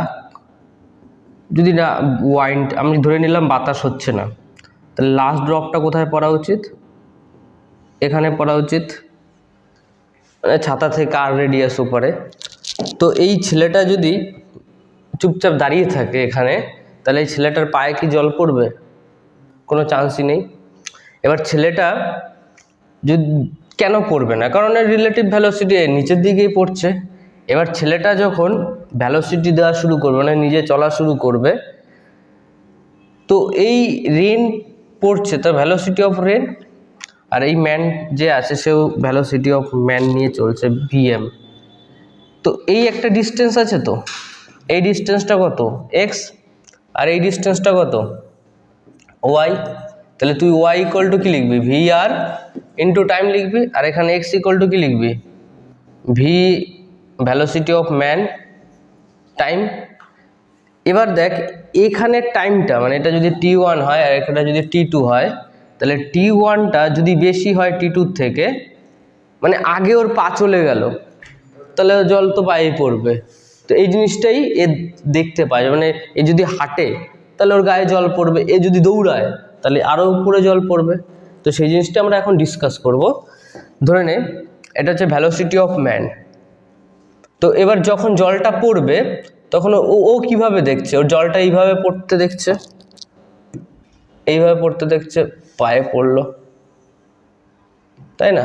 যদি না ওয়াইন্ড, আমি ধরে নিলাম বাতাস হচ্ছে না, তাহলে লাস্ট ড্রপটা কোথায় পড়া উচিত, এখানে পড়া উচিত, মানে ছাতা থেকে আর রেডিয়াস উপরে। তো এই ছেলেটা যদি চুপচাপ দাঁড়িয়ে থাকে এখানে, তাহলে এই ছেলেটার পায়ে কি জল পড়বে, কোনো চান্সই নেই। এবার ছেলেটা যদি কেন পড়বে না, কারণ এর রিলেটিভ ভ্যালোসিটি নিচের দিকেই পড়ছে। এবার ছেলেটা যখন ভ্যালোসিটি দেওয়া শুরু করবে, মানে নিজে চলা শুরু করবে, তো এই রেন পড়ছে, তো ভ্যালোসিটি অফ রেন, আর এই ম্যান যে আছে সেও ভ্যালোসিটি অফ ম্যান নিয়ে চলছে ভিএম। তো এই একটা ডিস্টেন্স আছে, তো এই ডিস্টেন্সটা কত এক্স, আর এই ডিস্টেন্সটা কত ওয়াই, তাহলে তুই ওয়াই ইকুয়াল টু কি লিখবি ভি আর ইন্টু টাইম লিখবি, আর এখানে এক্স ইকুয়াল টু কি লিখবি V velocity of man time. এবার দেখ এখানে টাইমটা, মানে এটা যদি T1 হয় আর এটা যদি T2 হয়, তাহলে T1টা যদি বেশি হয় T2 থেকে, মানে আগে ওর পা চলে গেল, তাহলে জল তো পায়েই পড়বে। তো এই জিনিসটাই এ দেখতে পায়, মানে এ যদি হাঁটে তাহলে ওর গায়ে জল পড়বে, এ যদি দৌড়ায় তাহলে আরও উপরে জল পড়বে। তো সেই জিনিসটা আমরা এখন ডিসকাস করব। ধরে নে এটা হচ্ছে ভ্যালোসিটি অফ ম্যান। তো এবার যখন জলটা পড়বে তখন ও কিভাবে দেখছে, ওর জলটা এইভাবে পড়তে দেখছে, এইভাবে পড়তে দেখছে, পায়ে পড়লো, তাই না,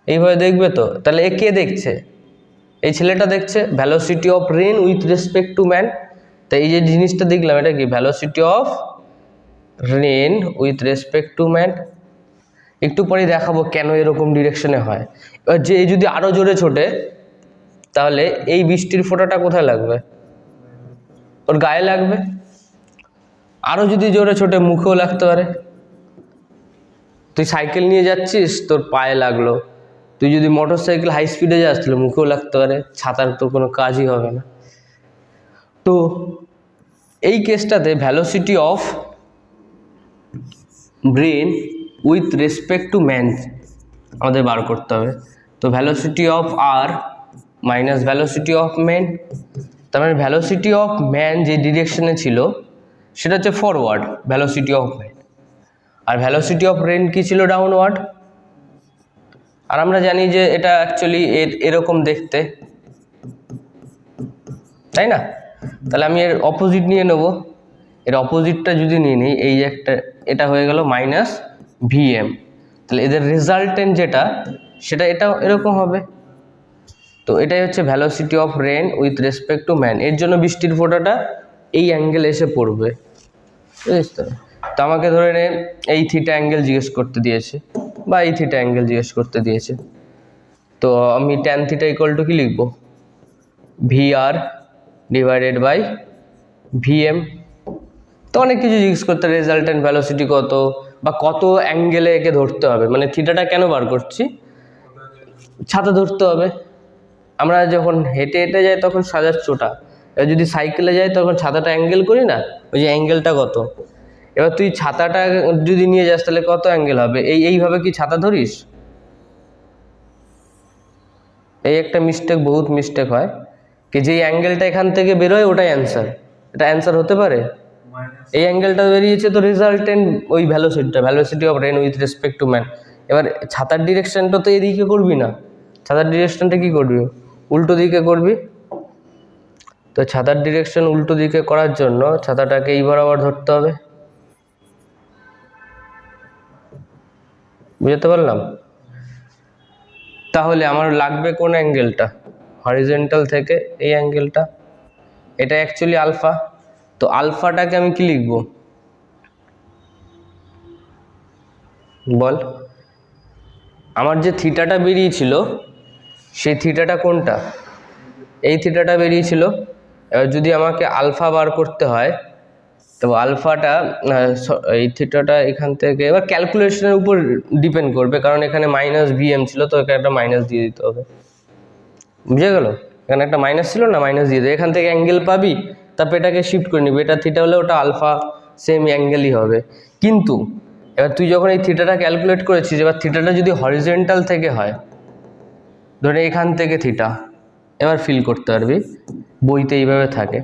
এইভাবে দেখবে। তো তাহলে এ কে দেখছে, এই ছেলেটা দেখছে velocity of rain with respect to man. তাই এই যে জিনিসটা দেখলাম এটা কি velocity of rain with respect to man. একটু পরে দেখাবো কেন এরকম ডিরেকশনে হয়। এবার যে যদি আরো জোরে ছোটে, তাহলে এই বৃষ্টির ফোঁটাটা কোথায় লাগবে, ওর গায়ে লাগবে। আরো যদি জোরে ছোটে মুখেও লাগতে পারে। তুই সাইকেল নিয়ে যাচ্ছিস, তোর পায়ে লাগলো, তুই যদি মোটর সাইকেল হাই স্পিডে যাস তাহলে মুখেও লাগতে পারে, ছাতার তো কোনো কাজই হবে না। তো এই কেসটাতে velocity of rain with respect to man আমাদের বার করতে হবে। তো velocity of R minus velocity of man, তার মানে ভ্যালোসিটি অফ ম্যান যে ডিরেকশনে ছিল সেটা হচ্ছে ফরওয়ার্ড ভ্যালোসিটি অফ ম্যান, আর ভ্যালোসিটি অফ রেন কি ছিল ডাউনওয়ার্ড। আর আমরা জানি যে এটা অ্যাকচুয়ালি এরকম দেখতে, তাই না। তাহলে আমি এর অপোজিট নিয়ে নেব, এর অপোজিটটা যদি নিয়ে নিই, এই যে একটা, এটা হয়ে গেল মাইনাস ভিএম, তাহলে এদের রেজাল্টেন্ট যেটা সেটা এটাও এরকম হবে। তো এটাই হচ্ছে velocity of rain with respect to man. এর জন্য বৃষ্টির ফোঁটাটা এই অ্যাঙ্গেল এসে পড়বে, বুঝিস তো। তো আমাকে ধরে নে এই থিটা অ্যাঙ্গেল জিজ্ঞেস করতে দিয়েছে, বা এই থিটা অ্যাঙ্গেল জিজ্ঞেস করতে দিয়েছে, তো আমি ট্যান থিটা ইকুয়াল টু কি লিখবো V R divided by VM. তো অনেক কিছু জিজ্ঞেস করতে, রেজাল্টেন্ট ভ্যালোসিটি কত, বা কত অ্যাঙ্গেলে একে ধরতে হবে, মানে থিটাটা কেন বার করছি, ছাতা ধরতে হবে। আমরা যখন হেঁটে হেঁটে যাই তখন সাজার চোটা, যদি সাইকেলে যাই তখন ছাতাটা অ্যাঙ্গেল করি না, ওই যে অ্যাঙ্গেলটা কত, এবার তুই ছাতাটা যদি নিয়ে যাস তাহলে কত অ্যাঙ্গেল হবে? এইভাবে কি ছাতা ধরিস? এই একটা মিস্টেক, বহুত মিস্টেক হয় কি যে অ্যাঙ্গেলটা এখান থেকে বেরোয় ওটাই অ্যান্সার। এটা অ্যান্সার হতে পারে? এই অ্যাঙ্গেলটা বেরিয়েছে তো রেজাল্টেন্ট ওই velocity of rain with respect to man. এবার ছাতার ডিরেকশনটা তো এদিকে করবি না, ছাতার ডিরেকশনটা কি করবি? উল্টো দিকে করবি। তো ছাতার ডিরেকশন উল্টো দিকে করার জন্য ছাতাটাকে এই বরাবর ধরতে হবে। বুঝতে পারলাম? তাহলে আমার লাগবে কোন অ্যাঙ্গেলটা? হরিজন্টাল থেকে এই অ্যাঙ্গেলটা, এটা অ্যাকচুয়ালি আলফা। তো আলফাটাকে আমি কি লিখব বল? আমার যে থিটাটা বেরিয়েছিল সেই থিটাটা কোনটা? এই থিটাটা বেরিয়েছিল। এবার যদি আমাকে আলফা বার করতে হয় তো আলফাটা এই থিটাটা এখান থেকে, এবার ক্যালকুলেশনের উপর ডিপেন্ড করবে, কারণ এখানে মাইনাস ভিএম ছিল তো এখানে একটা মাইনাস দিয়ে দিতে হবে। বুঝে গেল? এখানে একটা মাইনাস ছিল না, মাইনাস দিয়ে দেবে। এখান থেকে অ্যাঙ্গেল পাবি, তারপর এটাকে শিফট করে নিবি। এটা থিটা হলে ওটা আলফা, সেম অ্যাঙ্গেলই হবে। কিন্তু এবার তুই যখন এই থিটাটা ক্যালকুলেট করেছিস, এবার থিটাটা যদি হরিজন্টাল থেকে হয়, ধরে এখান থেকে থিটা, এবার ফিল করতে পারবি বইতে এইভাবে থাকে।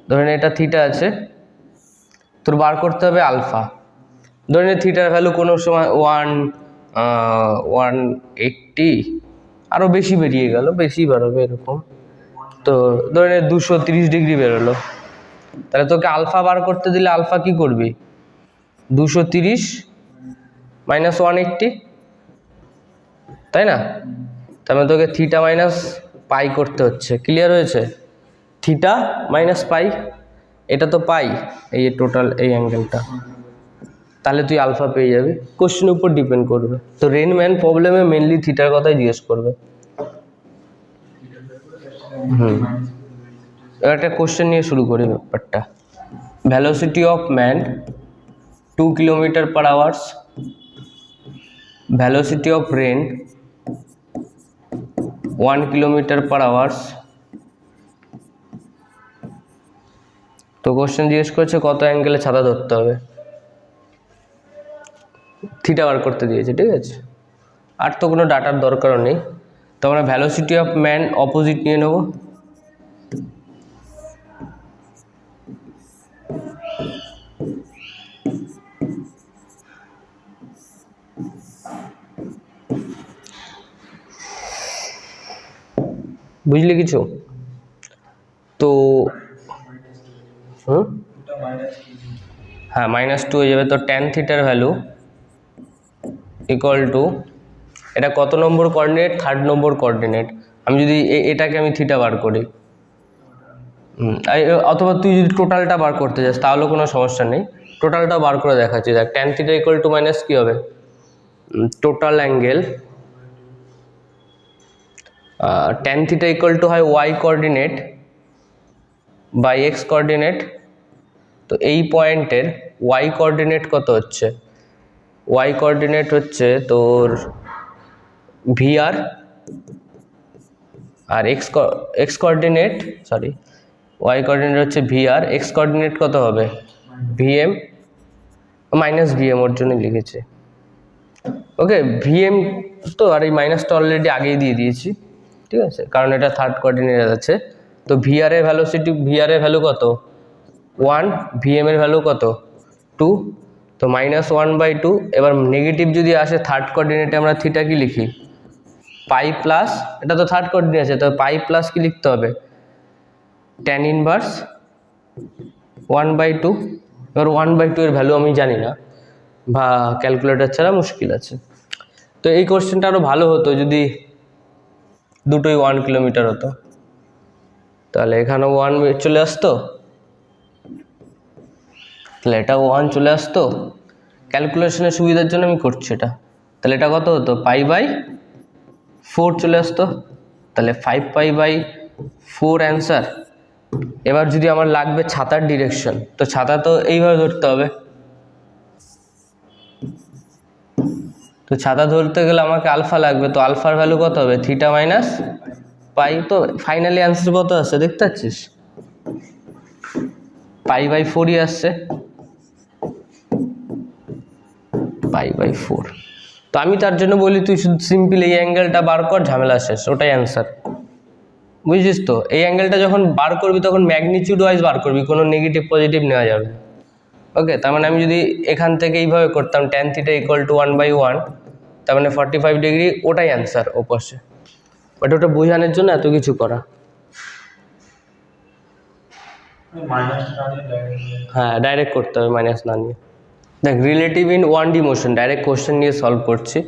ধরেন এটা থিটা আছে, তোর বার করতে হবে আলফা। ধরে থিটার ভ্যালু কোনো সময় 180, আরও বেশি বেরিয়ে গেল, বেশি বেরোবে এরকম। তো ধরে 230 ডিগ্রি বেরোলো। তাহলে তোকে আলফা বার করতে দিলে আলফা কি করবি? 230 মাইনাস 180, তাই না? তার মানে তোকে থিটা মাইনাস পাই করতে হচ্ছে। ক্লিয়ার হয়েছে? থিটা মাইনাস পাই, এটা তো পাই, এই টোটাল এই অ্যাঙ্গেলটা, তাহলে তুই আলফা পেয়ে যাবি। কোশ্চেনের উপর ডিপেন্ড করবে। তো রেনম্যান প্রবলেমে মেনলি থিটার কথাই জিজ্ঞেস করবে। একটা কোশ্চেন নিয়ে শুরু করি ব্যাপারটা। Velocity of man 2 kilometre per hours, velocity of rain 1 kilometre per hours. তো কোশ্চেন জিজ্ঞেস করছে কত অ্যাঙ্গেলে ছাতা ধরতে হবে, থিটা বার করতে দিয়েছে, ঠিক আছে? আর তো কোনো ডাটার দরকারও নেই। তো আমরা ভ্যালোসিটি অফ ম্যান অপোজিট নিয়ে নেব। বুঝলি কিছু? তো হ্যাঁ, -2 হয়ে যাবে। তো ট্যান থিটার ভ্যালু ইকুয়াল টু, এটা কত নম্বর কোঅর্ডিনেট? 3rd নম্বর কোঅর্ডিনেট। আমি যদি এটাকে আমি থিটা বার করি, অথবা তুই যদি টোটালটা বার করতে যাস তাহলেও কোনো সমস্যা নেই, টোটালটা বার করে দেখাচ্ছি। দেখ, tan theta equal to minus কী হবে? Total angle tan theta equal to হয় y coordinate by x coordinate. তো এই পয়েন্টের ওয়াই কোঅর্ডিনেট কত হচ্ছে? ওয়াই কোঅর্ডিনেট হচ্ছে তোর ভিআর, আর x coordinate, sorry, y coordinate হচ্ছে ভিআর, এক্স কোঅর্ডিনেট কত হবে? ভিএম, মাইনাস ভিএম, ওর জন্যই লিখেছে। ওকে, ভিএম তো, আর এই মাইনাসটা অলরেডি আগেই দিয়ে দিয়েছি, ঠিক আছে, কারণ এটা 3rd কোঅর্ডিনেট আছে। তো ভিআর এর ভ্যালোসিটি, ভিআর এর ভ্যালু কত? 1, ভিএম এর ভ্যালু কত? 2, তো -1/2। এবার নেগেটিভ যদি আসে 3rd কোঅর্ডিনেটে, আমরা থিটা কি লিখি? পাই প্লাস, এটা তো 3rd কোঅর্ডিনেট আছে, তো পাই প্লাস কি লিখতে হবে? Tan inverse 1/2। এবার 1/2 এর ভ্যালু আমি জানি না, বা ক্যালকুলেটর ছাড়া মুশকিল আছে। তো এই কোশ্চেনটা আরও ভালো হতো যদি দুটোই 1 কিলোমিটার হতো, তাহলে এখানেও 1 চলে আসতো, তাহলে এটাও 1 চলে আসতো। ক্যালকুলেশনের সুবিধার জন্য আমি করছি এটা। তাহলে এটা কত হতো? π/4 চলে আসতো, তাহলে 5π/4 অ্যান্সার। এবার যদি আমার লাগবে ছাতার ডিরেকশন, তো ছাতা তো এইভাবে ধরতে হবে। তো ছাতা ধরতে গেলে আমাকে আলফা লাগবে, তো আলফার ভ্যালু কত হবে? থিটা মাইনাস পাই। তো ফাইনালি অ্যান্সার কত আসছে দেখতে পাচ্ছিস? π/4ই আসছে। π/4। তো আমি তার জন্য বলি তুই শুধু সিম্পল এই অ্যাঙ্গেলটা বার কর, ঝামেলা শেষ, ওটাই অ্যান্সার। বুঝছিস তো? এই অ্যাঙ্গেলটা যখন বার করবি তখন ম্যাগনিটিউড ওয়াইজ বার করবি, কোনো নেগেটিভ পজিটিভ নেওয়া যাবে। ওকে, তার মানে আমি যদি এখান থেকে এইভাবে করতাম tan θ = 1/1, তার মানে 45 ডিগ্রি, ওটাই অ্যান্সার ওপাশে। বাট ওটা বোঝানোর জন্য এত কিছু করা। হ্যাঁ, ডাইরেক্ট করতে হবে, মাইনাস না নিয়ে। দেখ, relative in 1D motion, direct question নিয়ে সলভ করছি।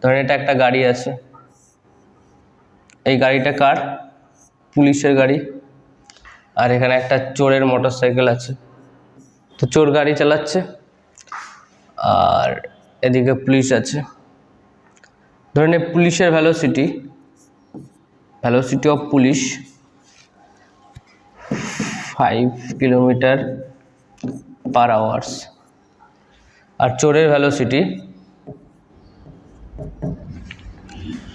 ধরেন এটা একটা গাড়ি আছে, এই গাড়িটা কার? পুলিশের গাড়ি। আর এখানে একটা চোরের মোটরসাইকেল আছে, তো চোর গাড়ি চালাচ্ছে আর এদিকে পুলিশ আছে। ধরেন পুলিশের ভ্যালোসিটি অফ পুলিশ 5 km/h, আর চোরের ভ্যালোসিটি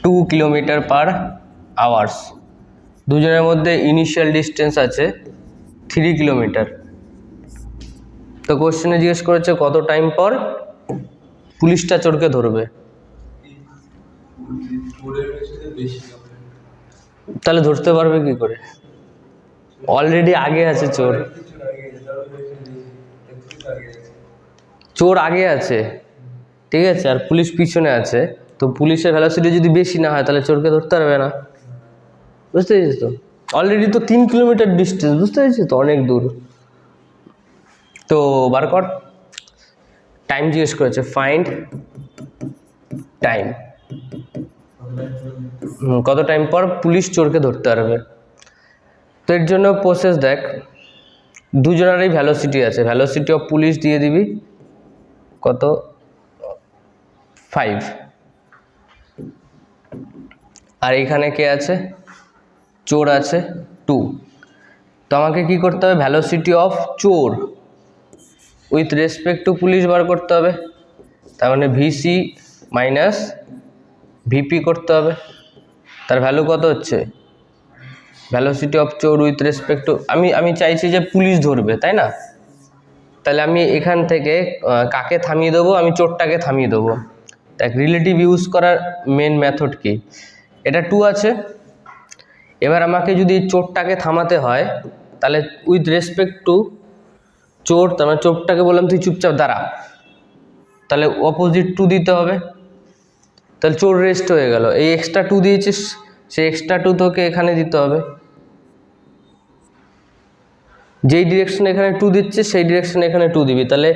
2 km/h। দুজনের মধ্যে ইনিশিয়াল ডিস্টেন্স আছে 3 কিলোমিটার। তো কোশ্চেনে জিজ্ঞেস করেছে কত টাইম পর পুলিশটা চোরকে ধরবে। তাহলে ধরতে পারবে কি করে? অলরেডি আগে আছে চোর, চোর আগে আছে, ঠিক আছে, আর পুলিশ পিছনে আছে। তো পুলিশের ভ্যালোসিটি যদি বেশি না হয় তাহলে চোরকে ধরতে পারবে না। বুঝতে পেরেছিস তো? অলরেডি তো 3 কিলোমিটার ডিস্টেন্স, বুঝতে পেরেছিস তো, অনেক দূর। তো বার কর, টাইম জিজ্ঞেস করেছে, ফাইন্ড টাইম, কত টাইম পর পুলিশ চোরকে ধরতে পারবে। তো এর জন্য প্রসেস দেখ, দুজনেরই ভ্যালোসিটি আছে, ভ্যালোসিটি অফ পুলিশ দিয়ে দিবি কত, 5, আর এখানে কে আছে? চোর আছে 2। তো আমাকে কি করতে হবে? ভ্যালোসিটি অফ চোর উইথ রেসপেক্ট টু পুলিশ বার করতে হবে। তার মানে ভিসি মাইনাস ভিপি করতে হবে। তার ভ্যালু কত হচ্ছে? ভ্যালোসিটি অফ চোর উইথ রেসপেক্ট টু, আমি চাইছি যে পুলিশ ধরবে, তাই না? তাহলে আমি এখান থেকে কাকে থামিয়ে দেবো? আমি চোরটাকে থামিয়ে দেবো। দেখ, রিলেটিভ ইউজ করার মেন মেথড কি? এটা 2 আছে, এবার আমাকে যদি চোরটাকে থামাতে হয় তাহলে উইথ রেসপেক্ট টু চোর, তার মানে চোরটাকে বললাম তুই চুপচাপ দাঁড়া, তাহলে অপোজিট 2 দিতে হবে। তাহলে চোর রেস্ট হয়ে গেল। এই এক্সট্রা 2 দিয়েছিস, সেই এক্সট্রা 2 তোকে এখানে দিতে হবে। যেই ডিরেকশনে এখানে 2 দিচ্ছিস সেই ডিরেকশনে এখানে 2 দিবি। তাহলে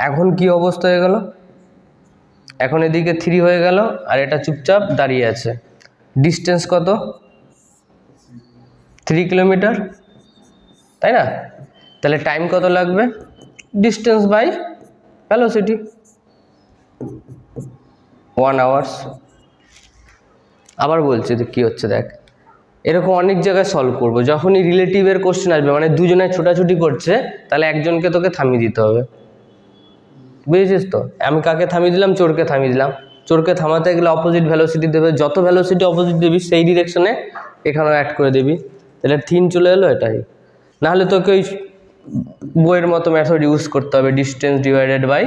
এখন কি অবস্থা হয়ে গেল? এখন এদিকে 3 হয়ে গেল আর এটা চুপচাপ দাঁড়িয়ে আছে। ডিস্টেন্স কত? 3 কিলোমিটার, তাই না? তাহলে টাইম কত লাগবে? Distance by velocity, 1 hours. আবার বলছি তো কী হচ্ছে দেখ, এরকম অনেক জায়গায় সলভ করবো। যখনই রিলেটিভের কোশ্চেন আসবে, মানে দুজনে ছোটাছুটি করছে, তাহলে একজনকে তোকে থামিয়ে দিতে হবে। বুঝেছিস তো? আমি কাকে থামিয়ে দিলাম? চোরকে থামিয়ে দিলাম। চোরকে থামাতে গেলে অপোজিট ভ্যালোসিটি দেবে, যত ভ্যালোসিটি অপোজিট দিবি সেই ডিরেকশনে এখানেও অ্যাড করে দিবি। তাহলে 3 চলে এলো, এটাই। নাহলে তোকে ওই বইয়ের মতো মেথড ইউজ করতে হবে, distance divided by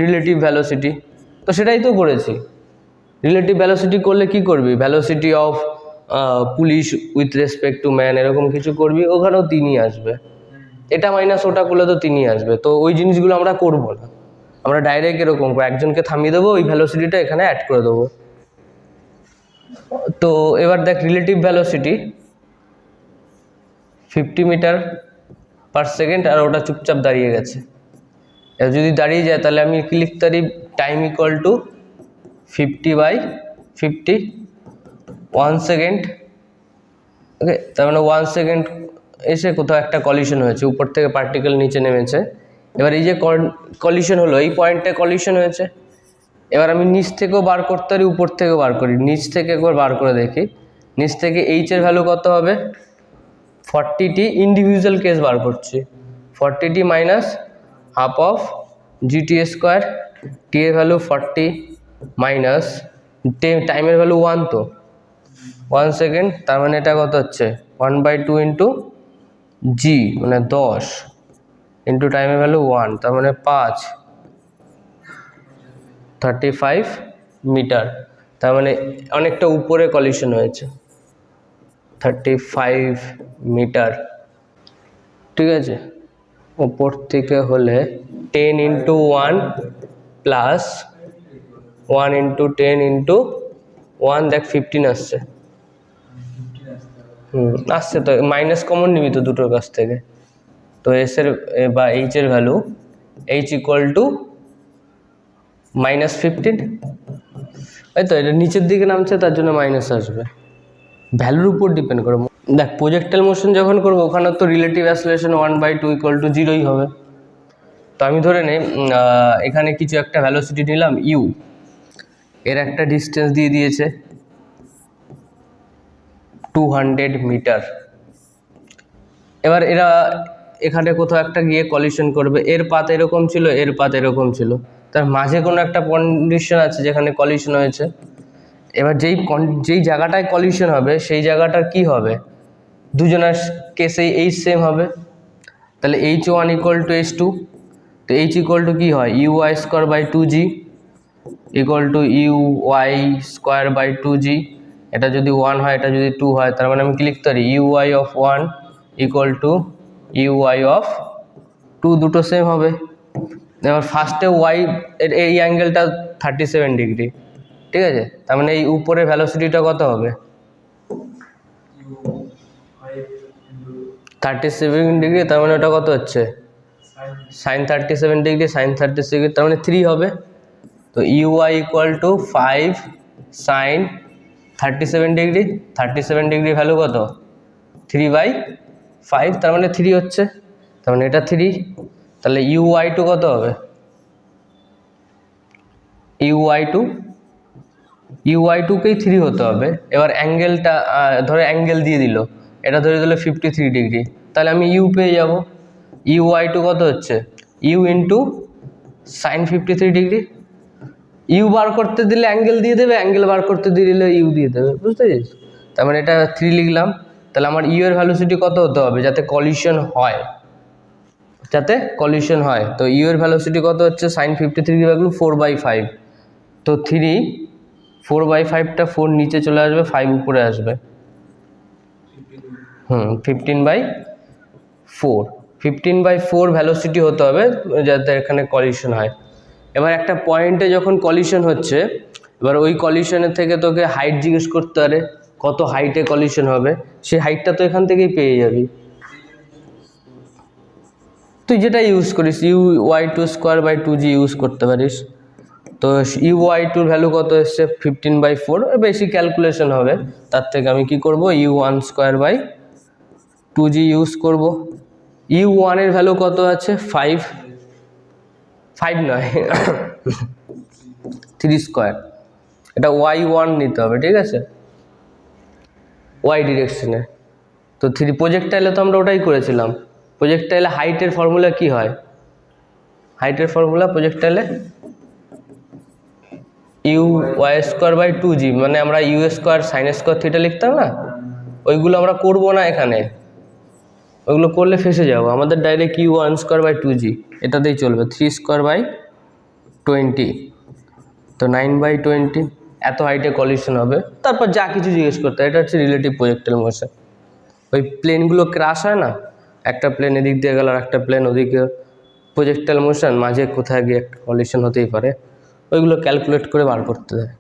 relative velocity. তো সেটাই তো করেছি। রিলেটিভ ভ্যালোসিটি করলে কি করবি? Velocity of police with respect to man, এরকম কিছু করবি, ওখানেও 3ই আসবে। এটা মাইনাস ওটা করলে তো 3ই আসবে। তো ওই জিনিসগুলো আমরা করবো না, আমরা ডাইরেক্ট এরকম একজনকে থামিয়ে দেবো, ওই ভ্যালোসিটিটা এখানে অ্যাড করে দেবো। তো এবার দেখ, রিলেটিভ ভ্যালোসিটি 50 মিটার/সেকেন্ড, আর ওটা চুপচাপ দাঁড়িয়ে গেছে। এবার যদি দাঁড়িয়ে যায় তাহলে আমি কি লিখতে পারি? Time equal to 50/50, 1 second. Okay, তার মানে 1 সেকেন্ড এসে কোথাও একটা কলিশন হয়েছে, উপর থেকে পার্টিকেল নিচে নেমেছে। এবার এই যে কলিশন হলো, এই পয়েন্টে কলিশন হয়েছে। এবার আমি নিচ থেকেও বার করতে পারি, উপর থেকেও বার করি। নিচ থেকে একবার বার করে দেখি, নিচ থেকে এইচের ভ্যালু কত হবে? 40t, ইন্ডিভিজুয়াল কেস বার করছি। 40t minus half of GT², টি এর ভ্যালু 40 মাইনাস টাইমের ভ্যালু 1, তো 1 সেকেন্ড, তার মানে এটা কত হচ্ছে? 1/2 ইন্টু জি, মানে 10 ইন্টু টাইমের ভ্যালু 1, তার মানে 5 35 মিটার, তার মানে অনেকটা উপরে কলিশন হয়েছে, 35 মিটার, ঠিক আছে। ওপর থেকে হলে 10 × 1 প্লাস 1 × 10 × 1, দেখ 15 আসছে। আসছে তো, মাইনাস কমন নিবি তো দুটোর কাছ থেকে। তো এস এর বা এইচ এর ভ্যালু, এইচ ইকুয়াল টু -15, এই তো এটা নিচের দিকে নামছে তার জন্য মাইনাস আসবে, ভ্যালুর উপর ডিপেন্ড করে। দেখ প্রজেক্টাইল মোশন যখন করবো ওখানে তো রিলেটিভ অ্যাসেলারেশন 1/2 = 0ই হবে। তো আমি ধরে নেই এখানে কিছু একটা ভ্যালোসিটি নিলাম ইউ, এর একটা ডিস্টেন্স দিয়ে দিয়েছে 200 মিটার। এবার এরা এখানে কোথাও একটা গিয়ে কলিশন করবে, এর পাত এরকম ছিল, এর পাত এরকম ছিল, তার মাঝে কোনো একটা কন্ডিশন আছে যেখানে কলিশন হয়েছে। এবার যেই জায়গাটায় কলিশন হবে সেই জায়গাটার কি হবে, দুজনের কেসেই এইচ সেম হবে, তাহলে h1 = h2, তো h ইকুয়াল টু কী হয়, uy²/2g = uy²/2g। এটা যদি 1 হয়, এটা যদি 2 হয়, তার মানে আমি কি লিখতে পারি, uy(1) = uy(2), দুটো সেম হবে। এবার ফার্স্টে ওয়াই এই অ্যাঙ্গেলটা 37 ডিগ্রি, ঠিক আছে, তার মানে এই উপরে ভ্যালোসিটিটা কত হবে, 37 ডিগ্রি, তার মানে ওটা কত হচ্ছে sin 37 ডিগ্রি, sin 36 ডিগ্রি, তার মানে 3 হবে। তো uy = 5 sin 37 degree, 37 degree value কত, 3/5, তার মানে 3 হচ্ছে, তার মানে এটা 3। তাহলে uy2 কত হবে, uy2কেই 3 হতে হবে। এবার অ্যাঙ্গেলটা ধরে অ্যাঙ্গেল দিয়ে দিল, এটা ধরে দিল 53 ডিগ্রি, তাহলে আমি ইউ পেয়ে যাব। uy2 কত হচ্ছে, u × sin 53 ডিগ্রি। ইউ বার করতে দিলে অ্যাঙ্গেল দিয়ে দেবে, অ্যাঙ্গেল বার করতে দিলে ইউ দিয়ে দেবে, বুঝতে পেরেছিস। তার মানে এটা 3 লিখলাম। তাহলে আমার ইউ এর ভ্যালোসিটি কত হতে হবে যাতে কলিশন হয়, তো ইউ এর ভ্যালোসিটি কত হচ্ছে, sin 53 ভ্যালু 4/5, তো 3 4/5টা 4 নিচে চলে আসবে, 5 উপরে আসবে, 15/4 ভ্যালোসিটি হতে হবে যাতে এখানে কলিশন হয়। এবার একটা পয়েন্টে যখন কলিশন হচ্ছে, এবার ওই কলিশনের থেকে তোকে হাইট জিজ্ঞেস করতে পারে, কত হাইটে কলিশন হবে, সেই হাইটটা তো এখান থেকেই পেয়ে যাবি, তুই যেটা ইউজ করিস uy2²/2g ইউজ করতে পারিস। তো uy2 ভ্যালু কত এসছে, 15/4, বেশি ক্যালকুলেশন হবে, তার থেকে আমি কি করব, u1²/2g ইউজ করব। u1 এর ভ্যালু কত আছে, 5 নয় 3², এটা y1 নিতে হবে, ঠিক আছে, y ডিরেকশনে। তো 3 প্রজেক্টাইলে তো আমরা ওটাই করেছিলাম। প্রজেক্টাইলে হাইটের ফর্মুলা কি হয়, হাইটের ফর্মুলা প্রজেক্টাইলে uy²/2g, মানে আমরা u² sin² θ লিখতাম না, ওইগুলো আমরা করব না এখানে, ওইগুলো করলে ফেসে যাব, আমাদের ডাইরেক্ট u1²/2g এটাতেই চলবে, 3²/20, তো 9/20, এত হাইটে কলিশন হবে। তারপর যা কিছু জিজ্ঞেস করতে, এটা হচ্ছে রিলেটিভ প্রজেক্টাইল মোশন। ওই প্লেনগুলো ক্রাশ হয় না, একটা প্লেন এদিক দিয়ে গেল আর একটা প্লেন ওদিকে, প্রজেক্টাইল মোশন মাঝে কোথায় গিয়ে একটা কলিশন হতেই পারে, ওইগুলো ক্যালকুলেট করে বার করতে হয়।